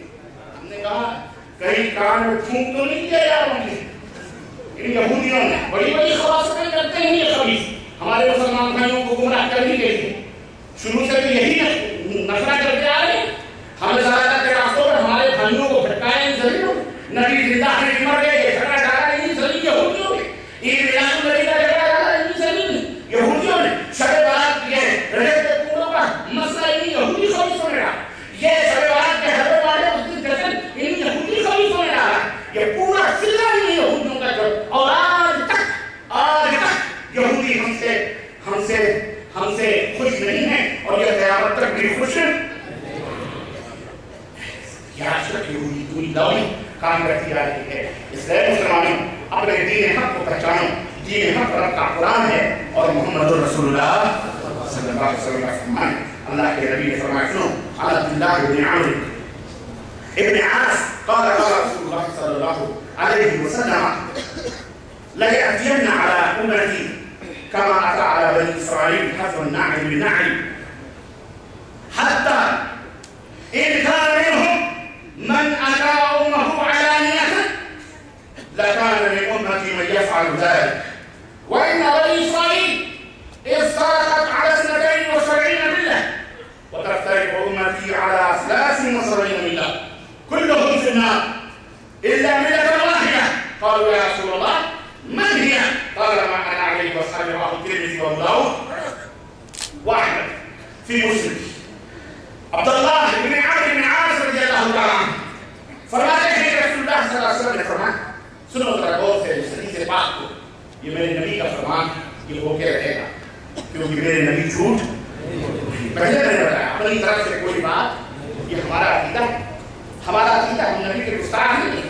ہم نے کہا کہیں کان میں پھونک تو نہیں کیا یار ان یہودیوں نے بڑی بڑی خواستیں کرتے ہیں. یہ خبیث ہمارے مسلمان بھائیوں کو گمراہ کرنے کے لیے شروع سے تو یہی نفرت کرتے آ رہے ہیں. ہم زیادہ کے راستوں پر ہمارے بھائیوں کو بھٹکایا ان ذریعوں. نبی زندہ ہے مر گئے, جھگڑا ڈالا انہیں ذریعے یہودیوں نے. عید میلاد النبی کا جھگڑا ڈالا انہیں ذریعے یہودیوں نے. شب برات کیے ریت کے کنڈوں کا مسئلہ انہیں یہودی خبیثوں نے ڈالا. یہ شب برات کے حلوے والے اس دن جشن انہیں یہودی خبیثوں نے ڈالا. یہ پورا سلسلہ انہیں یہودیوں کا جو, اور آج تک یہودی ہم سے خوش نہیں ہیں اور یہ قیامت تک بھی خوش ہیں. آج تک یہودی پوری لوئی کام کرتی جا رہی ہے. اس لیے مسلمانوں اپنے دین حق کو پہچانو. دین حق رب کا قرآن ہے اور محمد رسول اللہ صلی اللہ علیہ وسلم کا فرمان ہے. اللہ کے نبی نے فرمایا سنو, عبداللہ بن عمرو ابن عاص قال قال رسول اللہ صلی اللہ علیہ وسلم ليأتين على أمتي كما أتى على بني إسرائيل حذو النعل بالنعل حتى إن كان منهم من أتى أمه علانية لكان من أمتي من يفعل ذلك. وإن بني إسرائيل افترقت على 72 ملة وتفترق أمتي على 73 ملة كلهم في النار إلا ملة واحدة. قالوا يا رسول الله من هي؟ قال ما أنا عليه وأصحابي رواه الترمذي وأبو داود وأحمد في مسلم. عبد الله بن عمرو بن عاص رضی اللہ تعالیٰ عنہ فرماتے ہیں کہ رسول اللہ صلی اللہ علیہ وسلم نے فرمایا, سنو ذرا غور سے اس حدیث پاک کو, یہ میرے نبی کا فرمان یہ ہو کے رہے گا کیونکہ میرے نبی جھوٹ پہلے میں نے بتایا اپنی طرف سے کوئی بات. یہ ہمارا عقیدہ, ہم نبی کے گستاخ نہیں.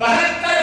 72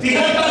73।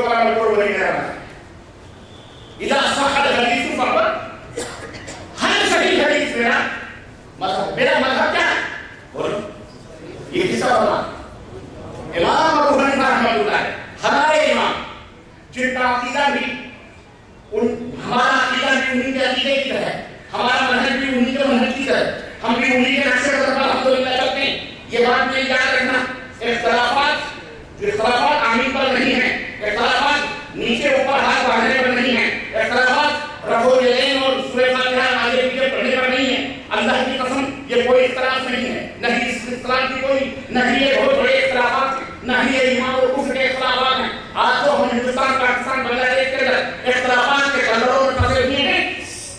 جو کلام پڑھ وہی میرا ہے. اذا صح الحدیث فقط ہر صحیح حدیث میرا مذہب. میرا مذہب کیا ہے؟ بولو. یہ کس کا بنا؟ امام ابو حنیفہ رحمۃ اللہ علیہ ہمارے امام جن کا عقیدہ بھی ہمارا عقیدہ بھی انہیں کے عقیدے کی طرح ہے, ہمارا منہج بھی انہیں کے منہج کی طرح ہے, ہم بھی انہیں کے نقشے پر الحمدللہ چلتے ہیں. یہ بات میں یاد رکھنا, اختلافات آمین پر نہیں ہیں, اختلافات نیچے اوپر ہاتھ باندھنے پر نہیں ہیں, اختلافات رفع الیدین اور سورہ فاتحہ آگے پیچھے پڑھنے پر نہیں ہے. اللہ کی قسم یہ کوئی اختلاف نہیں ہے, نہ ہی اس اختلاف کی کوئی, نہ ہی یہ بہت بڑے اختلافات ہیں, نہ ہی یہ ایمان اور کفر کے اختلافات ہیں. آج تو ہم ہندوستان پاکستان بنگلہ دیش کے اندر اختلافات کے کلروں میں پھنسے ہوئے ہیں.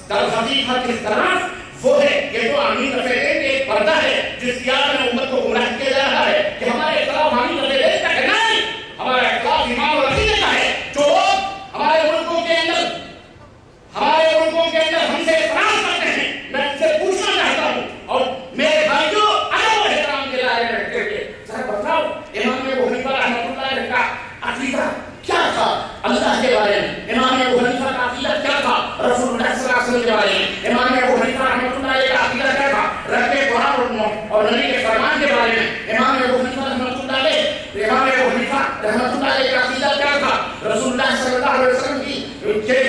در حقیقت اختلاف وہ ہے یہ جو آمین رفع الیدین ایک پردہ ہے جس کی آڑ میں امت کو گمراہ کیا جا رہا ہے کہ ہمارے اختلاف آمین رفع الیدین تک ہے. نہیں, ہمارا اختلاف ایمان اور عقیدے کا ہے. جو لوگ ہمارے ملکوں کے اندر ہم سے احترام کرتے ہیں, میں ان سے پوچھنا چاہتا ہوں, اور میرے بھائیوں ادب و احترام کے دائرے میں رہتے ہوئے ذرا بتاؤ امام ابو حنیفہ رحمۃ اللہ علیہ کا عقیدہ کیا تھا اللہ کے بارے میں؟ امام ابو حنیفہ کا عقیدہ کیا تھا رسول اللہ صلی اللہ علیہ وسلم کے بارے میں؟ امام ابو حنیفہ رحمۃ اللہ علیہ کا عقیدہ کیا تھا رب کے قرآن اور نبی کے فرمان کے بارے میں؟ امام ابو حنیفہ رحمۃ اللہ علیہ کا عقیدہ کیا تھا رسول اللہ صلی اللہ علیہ وسلم کی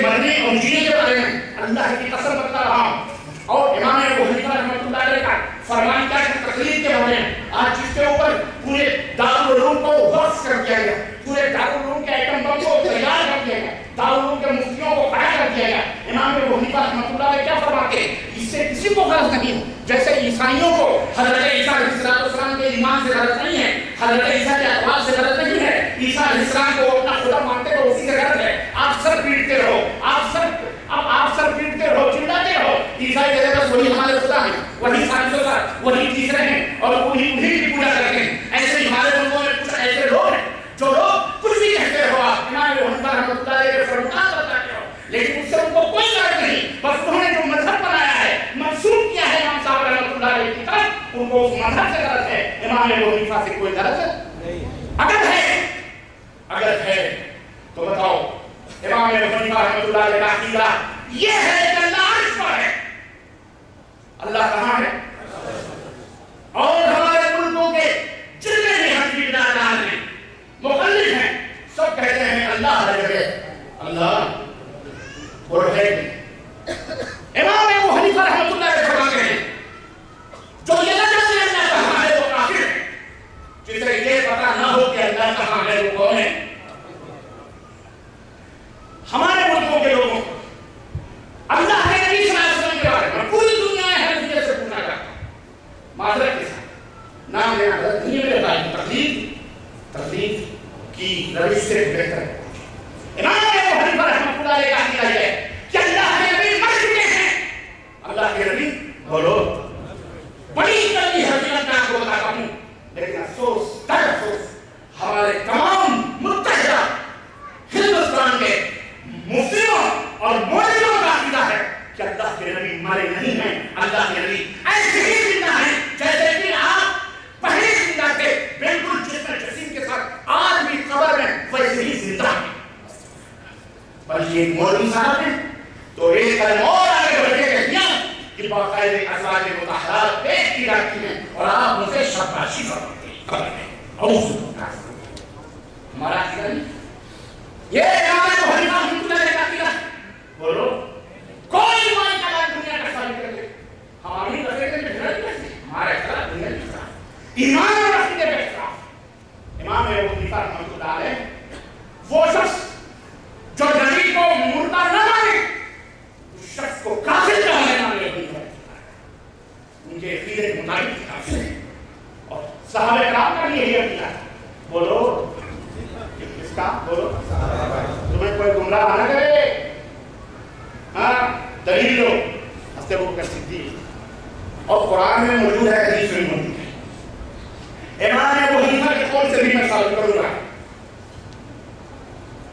مرنے اور جینے کے بارے میں؟ اللہ کی قسم بتا رہا ہوں. اور امام ابو حنیفہ رحمۃ اللہ علیہ کا فرمان کیا ہے تقلید کے بارے میں؟ آج جس کے اوپر پورے دارالعلوم کو وقف کر دیا گیا, پورے دارالعلوم کے ایٹم بم کو تیار کر دیا گیا, دارالعلوم کے مفتیوں کو کھڑا کر دیا گیا. امام ابو حنیفہ رحمۃ اللہ علیہ کیا فرماتے ہیں؟ اس سے کسی کو غرض نہیں ہے. جیسے عیسائیوں کو حضرت عیسیٰ علیہ السلام کے ایمان سے غرض نہیں ہے, حضرت عیسیٰ کے اقوال سے غرض نہیں ہے, عیسیٰ علیہ السلام کو اپنا خدا مانتے ہو اسی سے غرض ہے. آپ سر پیٹتے رہو, آپ سر پیٹتے رہو, چلاتے رہو, عیسائی کہتے ہیں بس وہی ہمارے خدا ہیں, وہی سائنسوں کا وہی تیسرے ہیں اور انہیں کی پوجا کرتے ہیں. ایسے ہی ہمارے ملکوں میں کچھ ایسے لوگ ہیں جو لوگ کچھ بھی کہتے رہو, آپ امام ابو حنیفہ رحمۃ اللہ علیہ کے فرمان بتاتے ہو, لیکن اس سے ان کو کوئی غرض نہیں. بس انہوں نے جو مذہب بنایا ہے, منسوخ کیا ہے امام صاحب رحمۃ اللہ علیہ کی طرف, ان کو اس مذہب سے غرض ہے. امام ابو حنیفہ سے کوئی غرض نہیں. اگر ہے تو بتاؤ امام ابو حنیفہ رحمۃ اللہ علیہ کا عقیدہ یہ ہے کہ اللہ عرش پر ہے. اللہ کہاں ہے؟ اور ہمارے ملکوں کے جتنے بھی حنفی دانان ہیں, مخلف ہیں, سب کہتے ہیں اللہ ہر جگہ. اللہ اور ہے. امام ابو حنیفہ رحمۃ اللہ علیہ فرماتے ہیں جو یہ نہ جانے اللہ کہاں ہے وہ کافر ہے. جسے یہ پتہ نہ ہو کہ اللہ کہاں ہے وہ کون ہے. ہمارے ملکوں کے لوگوں اللہ کے نبی صلی اللہ علیہ وسلم کے بارے میں پوری دنیا ہے حنفیت سے پوچھنا چاہتا ہوں, معذرت کے ساتھ نام لینا غلط نہیں ہے میرے بھائی, تقلید کی روش سے بہتر ہے. امام ابو حنیفہ رحمۃ اللہ علیہ کا عقیدہ یہ ہے کہ اللہ کے نبی مر چکے ہیں. اللہ کے نبی بولو بڑی کڑوی حقیقت میں آپ کو بتاتا ہوں, لیکن افسوس در افسوس ہمارے تمام متحدہ ہندوستان کے مفتیوں اور مولویوں کا عقیدہ ہے کہ اللہ کے نبی مرے نہیں ہیں. اللہ کے نبی ایسے ہی زندہ ہیں جیسے کہ آپ پہلے زندہ تھے, بالکل جسم جسیم کے ساتھ آج بھی قبر میں ویسے ہی زندہ ہیں. بلکہ ایک مولوی صاحب ہیں تو ایک قدم اور آگے بڑھ کے کہہ دیا کہ باقاعدہ ازواج مطہرات پیش کی جاتی ہیں اور آپ ان سے شاباشی فرماتے ہیں قبر میں. ہمارا عقیدہ نہیں, یہ امام ابو حنیفہ رحمۃ اللہ علیہ کا عقیدہ. بولو کوئی مائی کا دنیا کا ثابت کر دے. ہماری رفیقے میں جھگڑا نہیں کرتے, ہمارا اختلاف دنیا نہیں کرتا, ایمان اور عقیدے کا اختلاف. امام ابو حنیفہ رحمۃ اللہ علیہ وہ شخص جو نبی کو مردہ نہ مانے اس شخص کو کافر کہا امام ابو حنیفہ ان کے عقیدے کے مطابق کافر ہے. اور صحابہ کرام کا بھی یہی عقیدہ ہے. بولو کس کا؟ بولو تمہیں کوئی گمراہ نہ کرے. ہاں دلیل لو, حضرت ابوبکر صدیق اور قرآن میں موجود ہے, حدیث میں موجود ہے. امام ابو حنیفہ کے قول سے بھی میں ثابت کروں گا.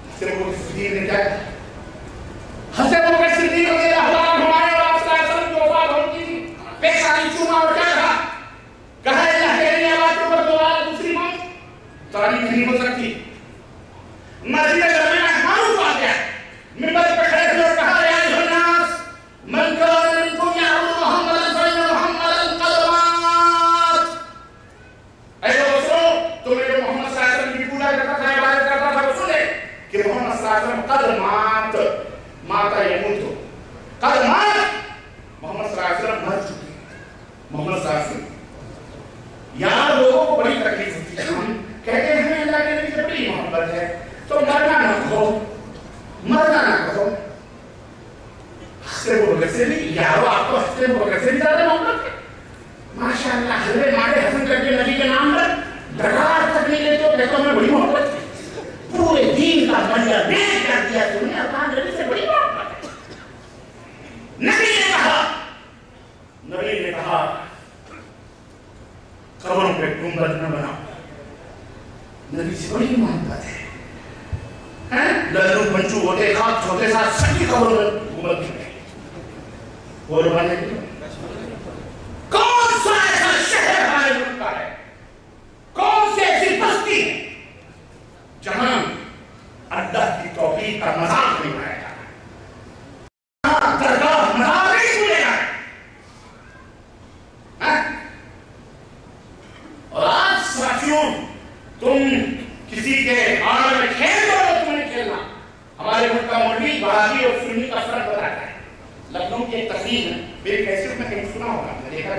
حضرت ابوبکر صدیق نے کیا کہا؟ حضرت ابوبکر صدیق رضی اللہ عنہ ہمارے اور آپ صلی اللہ علیہ وسلم کی وفات ہوتی تھی, پیشانی چوما اور کیا کہا اللہ کے لیے آواز کے اوپر دوبارہ دوسری موت تعریف نہیں ہو سکتی. مسجد محمد صلی اللہ علیہ وسلم قد مات ماتا یموت قد مات محمد صلی اللہ علیہ وسلم مر چکے محمد صلی اللہ علیہ وسلم یہاں لوگوں کو بڑی تکلیف ہوتی ہے ہم کہتے ہیں ہمیں اللہ کے نبی سے بڑی محبت ہے تو مرنا نہ کہو ہستے بول سے بھی یارو آپ کو ہستے بول سے بھی زیادہ محبت ہے ماشاء اللہ حضرت مارے حسن کر کے نبی کے نام پر ڈگار تک نہیں لیتے ہو کہتے ہو ہمیں بڑی محبت ہے پورے دین کا بنیاد بیان کر دیا تم نے اور کہا نبی سے بڑی محبت ہے نبی نے کہا قبروں پہ گنبد نہ بناؤ نبی سے بڑی محبت ہے للو پنچو ہوتے خاک چھوٹے ساتھ سب کی قبروں میں گنبد بنائے اور بنے کون سا ایسا شہر ہمارے ملک کا ہے کون سی ایسی بستی ہے جہاں اللہ کی توحید کا مذاق نہیں بنایا جا رہا درگاہ مذاق نہیں بولے گا اور آج ساتھیوں تم کسی کے آنگن میں کھیل دو تم نہیں کھیلنا ہمارے ملک کا مولوی وہابی اور سنی کا فرق بتاتا ہے لکھنؤ کی ایک تقریر ہے میری کیسٹ میں کہیں سنا ہوگا میں دیکھا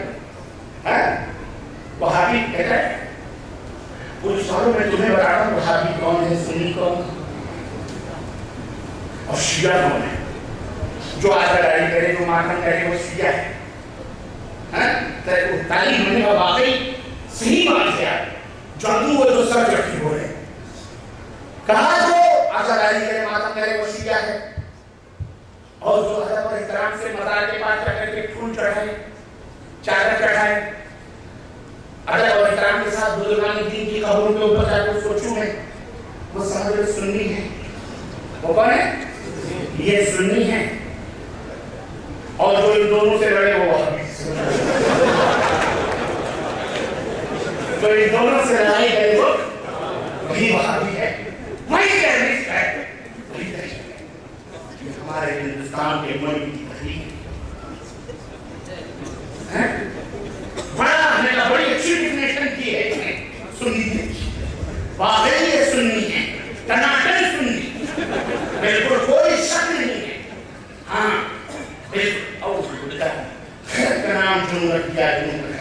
ہے وہابی کہتا ہے کچھ سالوں میں تمہیں بتاتا ہوں وہابی کون ہے سنی کون اور شیعہ کون ہے جو آزاداری کرے جو ماتم کرے وہ شیعہ ہے تعلیم ہونے کا واقعی صحیح بات ہے جادو وہ جو سر چکی ہو رہے کہا جو آزاداری کرے ماتم کرے وہ شیعہ ہے اور جو ادب اور احترام سے مزار کے پاس جا کر کے پھول چڑھائے چادر چڑھائے ادب اور احترام کے ساتھ بزرگان دین کی قبروں کے اوپر جا کر سوچوں میں وہ سمجھ میں سنی ہے وہ کون ہے یہ سنی ہے اور جو ان دونوں سے لڑے وہ وہابی جو ان دونوں سے لڑائی گئے وہ وہی وہابی ہے وہی ٹیررسٹ ہے وہی دہشت ہے یہ ہمارے ہندوستان کے ملک کی تحریک ہے بڑا ہم نے بڑی اچھی ڈیفینیشن کی ہے اس نے سنی ہے واقعی یہ سنی ہے ٹناٹن سنی بالکل کوئی شک نہیں ہے ہاں بالکل خیر کا نام جمہورت کیا جمہورت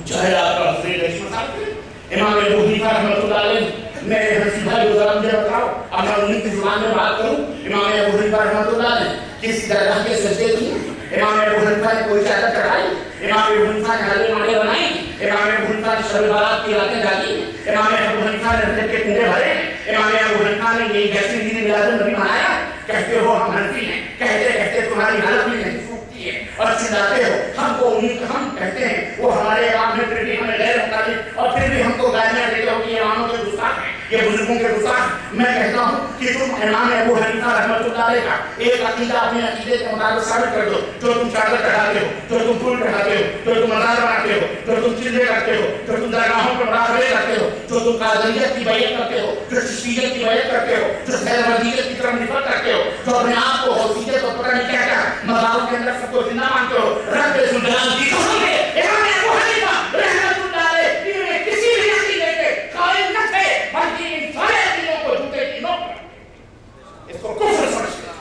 چاہے آپ کا حضرت اشمت صاحب امام ابو حنیفہ رحمۃ اللہ علیہ میرے حنفی بھائی ذرا مجھے بتاؤ اب میں انہیں کی زبان میں بات کروں امام ابو حنیفہ رحمۃ اللہ علیہ کسی درگاہ کے سجدے کیے امام ابو حنیفہ نے کوئی چادر چڑھائی امام ابو حنیفہ نے حلوے مانڈے بنائی امام ابو حنیفہ نے شب برات کی راتیں جاگی امام ابو حنیفہ نے رجب کے کنڈے بھرے امام ابو حنیفہ نے یہی جیسے دین میلاد النبی منایا کہتے ہو ہم حنفی ہیں کہتے کہتے تمہاری حلق میں نہیں سوکھتی ہے اور چلاتے ہو ہم کو ہم کہتے ہیں وہ ہمارے امام ہیں پھر بھی ہمیں غیر مطابق اور پھر بھی ہم کو گالیاں دیتے ہو کہ یہ اماموں کے گستاخ ہیں یہ بزرگوں کے گستاخ میں کہتا ہوں کہ تم امام ابو حنیفہ رحمۃ اللہ علیہ کا ایک عقیدہ اپنے عقیدے کے مطابق ثابت کر دو جو تم چادر چڑھاتے ہو جو تم پھول چڑھاتے ہو جو تم مزار بناتے ہو جو تم چندے کرتے ہو جو تم درگاہوں پر مراقبے کرتے ہو جو تم قادریت کی بیعت کرتے ہو جو چشتیت کی بیعت کرتے ہو جو خیر وزیرت کی طرف نفرت کرتے ہو جو اپنے آپ کو حوثیت اور پتہ نہیں کیا کیا مزاروں کے اندر سب کو زندہ مانتے ہو رب ذوالجلال کی قسم ہے امام ابو حنیفہ رحمۃ اللہ علیہ انہیں کسی بھی عقیدے کے قائل نہ تھے بلکہ ان سارے عقیدوں کو جوتے کی نوک اس کو کفر سمجھتے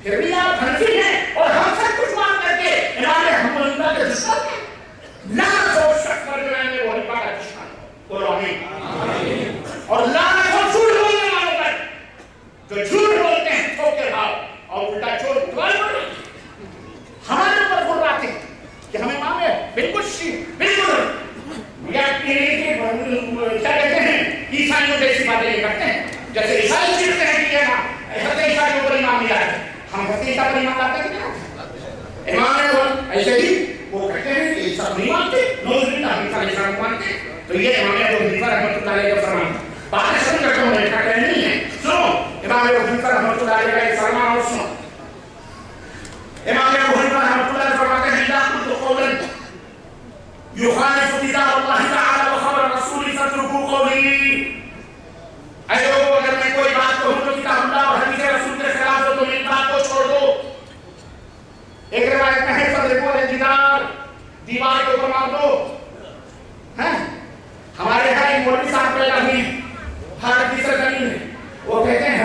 پھر بھی آپ حنفی ہیں اور ہم سب کچھ مان کر کے امام ابو حنیفہ کے دشمن ہیں لعنت ہو شخص پر جو ہے وہ حنیفہ کا دشمن بولو آمین اور لعنت ہو جھوٹ بولنے والوں پر جو جھوٹ بولتے ہیں ٹھوکر بھاؤ اور الٹا چور دوبارہ بول رہے ہمارے اوپر بول رہے ہیں کہ ہمیں امام ہے بالکل بالکل یا کیا کہتے ہیں عیسائیوں جیسی باتیں نہیں کرتے ہیں جیسے عیسائی چیزتے ہیں کہ حضرت عیسیٰ کے اوپر امام ملا ہے ہم حضرت عیسیٰ پر امام لاتے ہیں کیا امام ہے ایسے ہی وہ کہتے ہیں کہ عیسیٰ نہیں مانتے نوز باللہ عیسیٰ علیہ السلام کو مانتے تو یہ امام ابو حنیفہ رحمۃ اللہ علیہ کا فرمان باتیں سمجھ کرتا ہوں ایسا کہنا نہیں ہے سنو امام ابو حنیفہ رحمۃ اللہ علیہ کا ایک فرمان اور سنو امام ابو حنیفہ رحمۃ اللہ علیہ فرماتے ہیں لا قلت قولا يخالف كتاب الله تعالى وخبر الرسول فاتركوا قولي اے لوگوں اگر میں کوئی بات کہوں تو کتاب اللہ اور حدیث رسول کے خلاف ہو تو میری بات کو چھوڑ دو ایک روایت میں ہے فضربوا الجدار دیوار کے اوپر مار دو ہمارے یہاں ایک مولوی صاحب پیدا ہوئے بھارت کی سرزمین میں وہ کہتے ہیں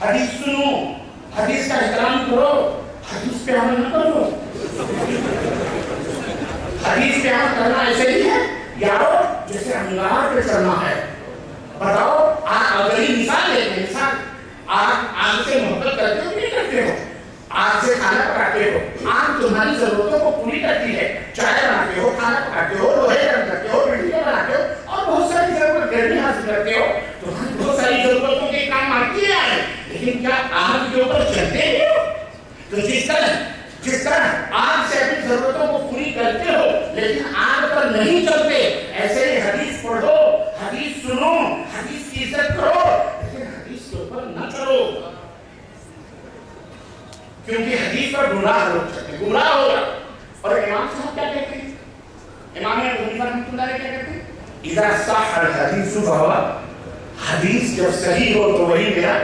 حدیث سنو، حدیث کا احترام کرو، حدیث پہ عمل نہ کرو۔ حدیث پہ عمل کرنا ایسے ہی ہے یارو جیسے انگار پہ چلنا ہے۔ بتاؤ آپ اگلی مثال لیتے ہیں، مثال آگ سے محبت کرتے ہو نہیں کرتے ہو؟ آگ سے کھانا پکاتے ہو، آگ تمہاری ضرورتوں کو پوری کرتی ہے، چائے بناتے ہو، کھانا پکاتے ہو، لوہے گرم کرتے ہو، بجلیاں بناتے ہو اور بہت ساری ضرورت گرمی حاصل کرتے ہو، تمہاری بہت ساری ضرورتوں کے کام آتی ہے، لیکن کیا آگ کے اوپر چلتے ہو؟ تو جس طرح آگ سے اپنی ضرورتوں کو پوری کرتے ہو لیکن آگ پر نہیں چلتے، ایسے ہی حدیث پڑھو، حدیث سنو، حدیث کی عزت کرو، لیکن حدیث کے اوپر نہ چلو، کیونکہ حدیث پر گمراہ لوگ چلتے ہیں، گمراہ ہوگا۔ اور امام صاحب کیا کہتے ہیں؟ امام ابو حنیفہ رحمۃ اللہ علیہ کیا کہتے ہیں؟ اذا صح الحدیث فهو، حدیث جب صحیح ہو تو وہی میرا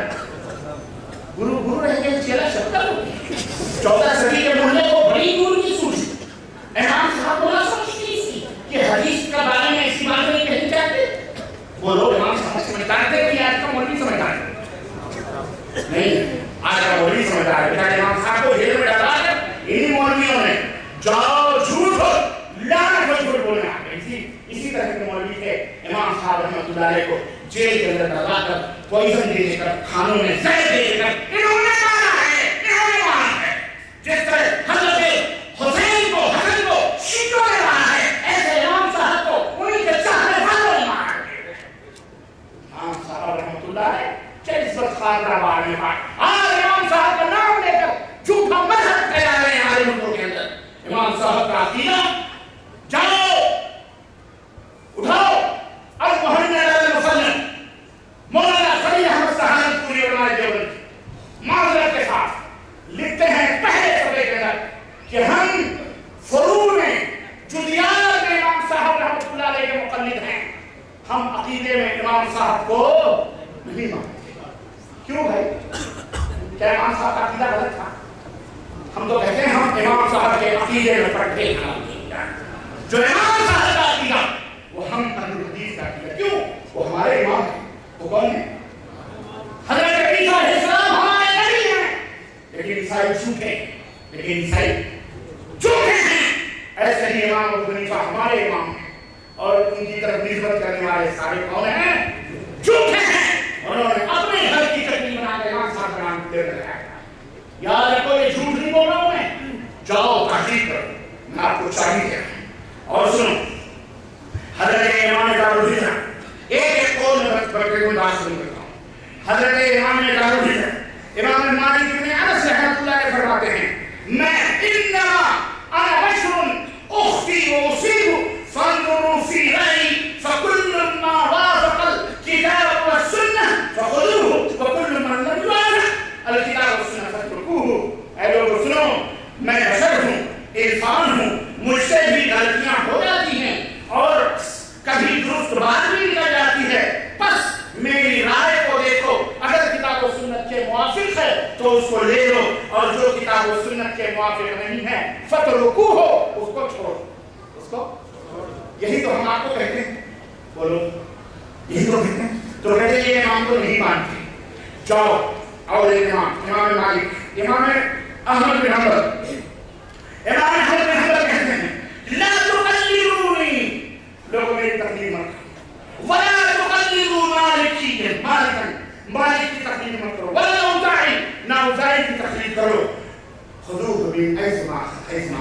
گرو رہ گئے، چیلا شکر ہو گئی۔ 14 صدی کے ملے کو بڑی دور کی سوچ، امام صاحب بولا سوچتی اس کی کہ حدیث کے بارے میں ایسی بات نہیں کہنی چاہتے۔ بولو امام صاحب سمجھدار تھے کہ آج کا مولوی سمجھدار ہے؟ نہیں، آج کا مولوی سمجھدار ہے۔ امام صاحب کو جیل میں ڈالا ہے انہی مولویوں نے، جاؤ جھوٹ ہو، لعنت ہو جھوٹ بولنے آ گئے۔ اسی طرح کے مولوی تھے، امام صاحب رحمۃ اللہ علیہ کو جیل کے اندر ڈالا کر پوائزن دے دے کر، کھانوں میں زہر دے دے کر انہوں نے مارا ہے، انہوں نے مارا ہے۔ جس طرح حضرت حسین کو، حسن کو شیعوں نے مارا ہے، ایسے امام صاحب کو انہی کے چاہنے والوں نے مارا ہے۔ امام صاحب رحمۃ اللہ علیہ چالیس برس خاطرہ بعد میں آج امام صاحب کا نام لے کر جھوٹا مذہب پھیلا رہے ہیں ہمارے ملکوں کے اندر۔ امام صاحب کا عقیدہ جاؤ اٹھاؤ، اب محمد المسلم مولانا خلیل احمد سہارنپوری علماء دیوبند معذرت کے ساتھ لکھتے ہیں پہلے صفحے کے اندر کہ ہم فروع میں، جزیات میں امام صاحب رحمۃ اللہ علیہ کے مقلد ہیں، ہم عقیدے میں امام صاحب کو نہیں مانتے۔ کیوں بھائی؟ کیا امام صاحب کا عقیدہ غلط تھا؟ ہم تو کہتے ہیں ہم امام صاحب کے عقیدے میں پڑھتے ہیں، جو امام صاحب کا عقیدہ وہ ہم اہل حدیث کا عقیدہ۔ کیوں؟ وہ ہمارے امام ہیں۔ وہ کون ہیں؟ حضرت عیسیٰ علیہ السلام ہمارے نبی ہیں، لیکن عیسائی جھوٹے ہیں، ایسے ہی امام ابو حنیفہ ہمارے امام ہیں، اور ان کی طرف نسبت کرنے والے سارے کون ہیں؟ جھوٹے ہیں۔ انہوں نے اپنے گھر کی چٹنی بنا کے امام صاحب کا نام دے رکھا ہے۔ یاد رکھو یہ جھوٹ نہیں بول رہا ہوں میں، جاؤ تحقیق کرو، میں آپ کو چاہیے۔ اور سنو، حضرت امام دارالہجرہ ایک قول میں بکرے کو بات سن کرتا ہوں۔ حضرت امام دارالہجرہ امام مالک بن انس رحمۃ اللہ علیہ فرماتے ہیں، میں انما انا بشر اخطی و اصیب فانظروا فی رأیی فکل ما وافق الکتاب والسنہ فخذوہ وکل من لم یوافق الکتاب والسنہ فاترکوہ۔ اے لوگوں سنو، میں بشر ہوں، انسان ہوں، مجھ سے بھی غلطیاں ہو جاتی ہیں اور کبھی درست بات بھی نکل جاتی ہے، بس میری رائے کو دیکھو، اگر کتاب و سنت کے موافق ہے تو اس کو لے لو، اور جو کتاب و سنت کے موافق نہیں ہے فترکوہ، اس کو چھوڑو، اس کو۔ یہی تو ہم آپ کو کہتے ہیں، بولو یہی تو کہتے ہیں۔ تو کہتے ہیں یہ امام کو نہیں مانتے، جاؤ اور امام مالک، امام احمد بن حنبل، امام احمد بن حنبل کہتے ہیں لا تقلدونی، لوگوں میری تقلید مت کرو، ولا تقلدوا مالکا، مالک کی تقلید مت کرو، ولا اوزاعی، نہ اوزاعی کی تقلید کرو، خذوہ من حیث ما اخذ،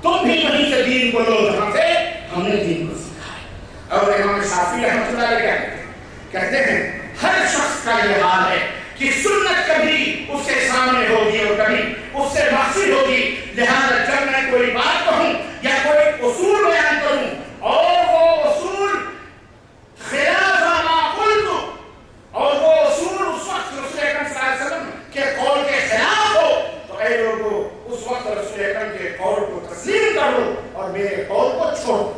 تم بھی وہیں سے دین کو لو جہاں سے ہم نے دین کو سیکھا ہے۔ اور امام شافعی رحمۃ اللہ علیہ کہتے ہیں ہر شخص کا یہ حال ہے کہ سنت کبھی اس کے سامنے ہوگی اور کبھی اس سے معصی ہوگی، لہذا جب میں کوئی بات کہوں یا کوئی اصول بیان کروں اور وہ اصول خلاف ما قلت، اور وہ اصول اس وقت رسول اکرم صلی اللہ علیہ وسلم کے قول کے خلاف ہو، تو اے لوگوں اس وقت رسول اکرم کے قول کو تسلیم کر لو اور میرے قول کو چھوڑو۔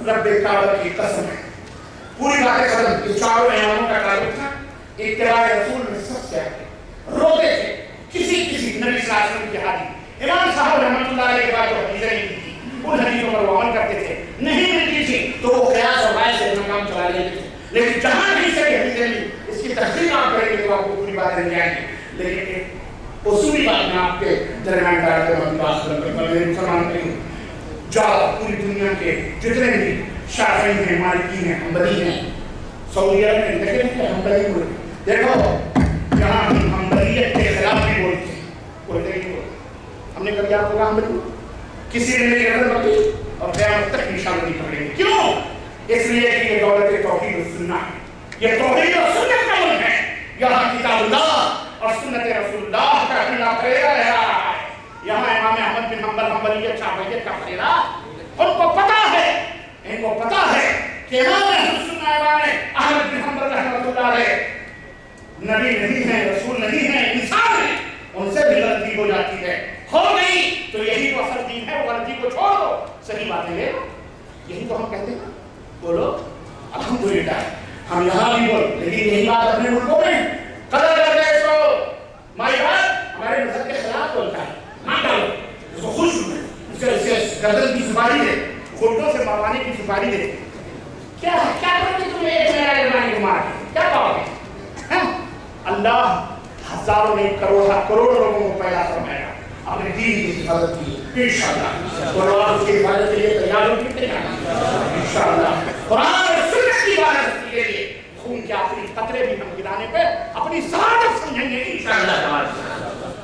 رب کعبہ کی قسم ہے، پوری باتیں ختم، یہ چاروں اماموں کا تعلق تھا اتباع رسول میں سب سے آگے، روتے تھے کسی نبی صلی اللہ علیہ وسلم کی حدیث، امام صاحب رحمۃ اللہ علیہ کے بعد جو حدیثیں ملتی تھی ان حدیثوں پر وہ عمل کرتے تھے، نہیں ملتی تھی تو وہ قیاس اور رائے سے اپنا کام چلا لیتے تھے، لیکن جہاں بھی سے حدیثیں ملی اس کی کی تحقیق آپ کریں گے تو آپ کو پوری باتیں مل جائیں گی. لیکن ایک اصولی بات میں آپ کے درمیان ڈالتے ہیں بات کرتے ہیں. میرے مسلمان بھائی جاؤ پوری دنیا کے جتنے بھی شافعی ہیں, مالکی ہیں, حنبلی ہیں, سعودی عرب میں دیکھیں کہ حنبلی بولتے ہیں. دیکھو یہاں ہم حنبلیت کے خلاف بھی بولتے ہیں, بولتے نہیں بولتے. ہم نے کبھی آپ کو کہا حنبلی کسی نے میری نظر پکڑی اور قیامت تک نشان نہیں پکڑیں گے. کیوں؟ اس لیے کہ یہ دولت توحید و سنت ہے, یہ توحید و سنت کا ملک ہے. یہاں کتاب اللہ اور سنت رسول اللہ کا خلاف پھیلا رہا ہے. یہاں امام احمد بن حنبل حنبلیت شافعیت کا پھیلا. ان کو پتا ہے, ان کو پتا ہے کہ امام احمد بن حنبل رحمۃ اللہ علیہ نبی نہیں ہے, رسول نہیں ہے, انسان ہے, ان سے بھی غلطی ہو جاتی ہے. ہو گئی تو یہی تو اصل دین ہے, وہ غلطی کو چھوڑ دو, صحیح باتیں لے لو. یہی تو ہم کہتے ہیں, بولو الحمدللہ. ہم یہاں بھی بول, لیکن یہی بات اپنے ملکوں میں قدر کرتے ہیں. تو مائی بات ہمارے مذہب کے خلاف بولتا ہے, مان ڈالو اس کو, خوش ہو اسے گردن کی سپاری دے, گھٹنوں سے مروانے کی سپاری دے. کیا کرو گے تم ایک میرا ایرانی کو مار کے, کیا پاؤ گے؟ اللہ ہزاروں نہیں کروڑوں لوگوں کو پیدا فرمائے گا اپنے دین کی حفاظت کی انشاءاللہ. قرآن اس کی حفاظت کے لیے تیار ہو کتنے کا انشاءاللہ. قرآن اور سنت کی حفاظت کے لیے خون کے آخری قطرے بھی ہم گرانے پہ اپنی سعادت سمجھیں گے انشاءاللہ.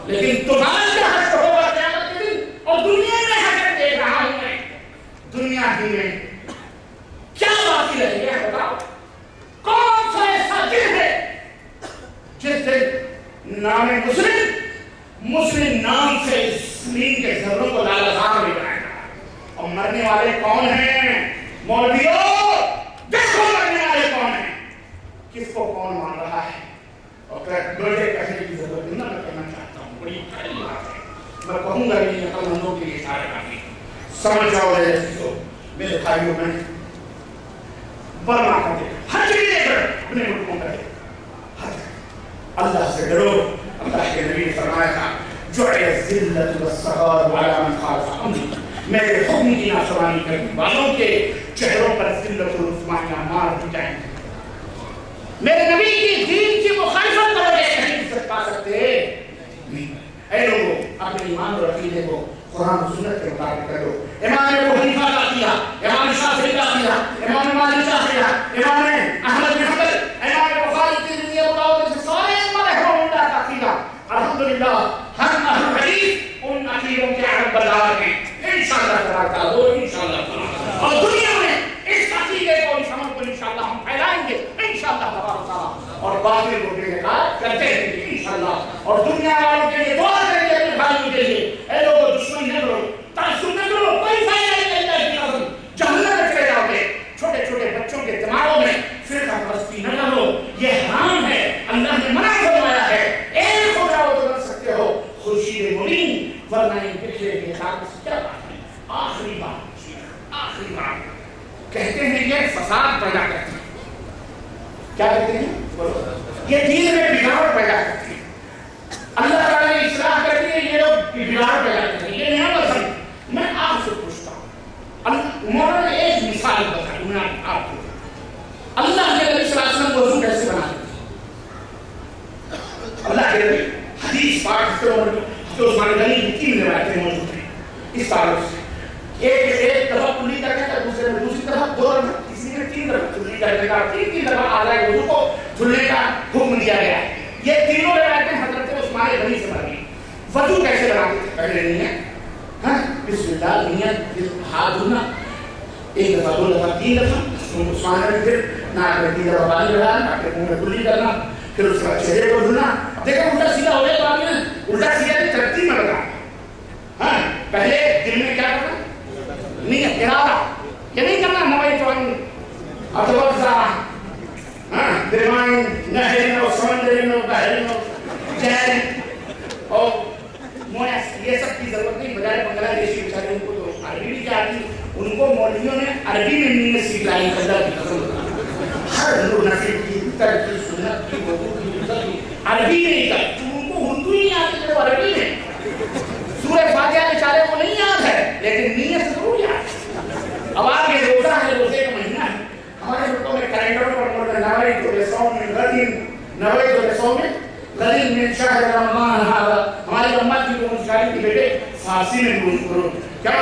لیکن تمہارا کیا حق ہوگا قیامت کے دن, اور دنیا میں حق دیکھ رہا ہوں میں, دنیا ہی میں کیا باقی رہ گیا بتاؤ؟ کون سا ایسا دن ہے جس دن نام مسلم نام سے زمین کے ذروں کو لالزار بھی بنائے گا. اور مرنے والے کون ہیں مولویوں؟ دیکھو مرنے والے کون ہیں, کس کو کون مان رہا ہے. اور بڑے کہنے کی ضرورت نہیں, میں کہنا چاہتا ہوں بڑی پہلی بات ہے, میں کہوں گا کہ عقل مندوں کے لیے سارے کافی سمجھ جاؤ. میرے بھائیوں میں برما کرتے ہر چیز دیکھ رہے اپنے ملکوں کا اللہ سے ڈرو. اللہ کے نبی نے فرمایا تھا جعل الذلة والصغار على من خالف امری, میرے حکم کی نافرمانی کرنے والوں کے چہروں پر ذلت و رسوائیاں مار دی جائیں گی. میرے نبی کی دین کی مخالفت کرو گے کہیں سے پا سکتے نہیں. اے لوگوں اپنے ایمان اور عقیدے کو قرآن و سنت کے مطابق کرو. امام ابو حنیفہ کا کیا, امام شافعی کا کیا, امام مالک کا کیا, امام احمد بن حنبل, امام بخاری, ترمذی, ابو داؤد, سے سارے امام کا کیا. الحمدللہ ہم اہل حدیث ان عقیدوں کے عالم بردار ہیں انشاءاللہ تعالی, انشاءاللہ. اور دنیا میں اس عقیدے کو, اس عمل کو انشاءاللہ ہم پھیلائیں گے انشاءاللہ تعالی, اور باطل کو بے نقاب کرتے رہیں گے انشاءاللہ. اور دنیا والوں کے لیے دعا کریں گے اپنے بھائیوں کے لیے, اے لوگوں دشمنی نہ کرو, تعصب نہ کرو, کوئی فائدہ نہیں اللہ کی قسم, جہنم میں چلے جاؤ گے. چھوٹے چھوٹے بچوں کے دماغوں میں فرقہ پرستی نہ کرو, یہ حرام ہے, اللہ نے منع فرمایا ہے. ایک ہو جاؤ تو بن سکتے ہو خورشید مبین, ورنہ ان بکھرے کے خاک سے کیا بات ہے. آخری بات کہتے ہیں یہ فساد پیدا کرتے ہیں. کیا کہتے ہیں؟ یہ دین میں بگاڑ پیدا کرتی ہے. اللہ تعالیٰ نے اصلاح کر دی ہے, یہ لوگ بگاڑ پیدا کرتے ہیں. یہ نہیں پسند. میں آپ سے پوچھتا ہوں, مولانا نے ایک مثال بتائی میں آپ کو. اللہ کے نبی صلی اللہ علیہ وسلم وضو کیسے بناتے تھے؟ اللہ کے نبی حدیث پاک حضرت عثمان غنی کی 3 روایتیں موجود ہیں اس تعلق سے. ایک دفعہ کلی کرنے کا, دوسری طرف 2 دفعہ, کسی نے 3 دفعہ کلی کرنے کا, 3 دفعہ اعضاء وضو کو دھلنے کا حکم دیا گیا ہے. یہ تینوں روایتیں حضرت عثمان غنی سے مروی. وضو کیسے بناتے تھے؟ پہلے نیت, بسم اللہ, نیت, ہاتھ دھلنا, 1 دفعہ 2 دفعہ 3 دفعہ, عثمان غنی پھر ناک میں 3 دفعہ پانی ڈالنا, تاکہ منہ میں کلی کرنا, پھر اس کے بعد چہرے کو دھلنا. دیکھو الٹا سیدھا ہو گیا تو آپ نے الٹا سیدھا کی ترتیب میں بتا. پہلے دل میں کیا کرنا, نیت, ارادہ, یہ نہیں کرنا نوائت وان اتوزع درمائن نہرین و سمندرین و بحرین و جہرین اور مویس, یہ سب کی ضرورت نہیں. بجائے بنگلہ دیشی بچارے ان کو تو عربی بھی کیا آتی, ان کو مولویوں نے عربی میں نیت سیکھ لائی. اللہ کی قسم, ہر نور نصیب کی, ترکی, سنت کی, وضو کی, عربی نہیں تھا. ان کو اردو ہی آتی ہے, وہ عربی میں. سورہ فاتحہ بیچارے کو نہیں یاد ہے, لیکن نیت ضرور یاد ہے. اب آگے روزہ ہے, روزے کا مہینہ ہے. ہمارے ملکوں میں کیلنڈر پر نوائت و صوم غد نویت بصوم غد من شهر رمضان هذا. ہماری امت کی جو مشکل کی بیٹے فارسی میں روز کرو. کیا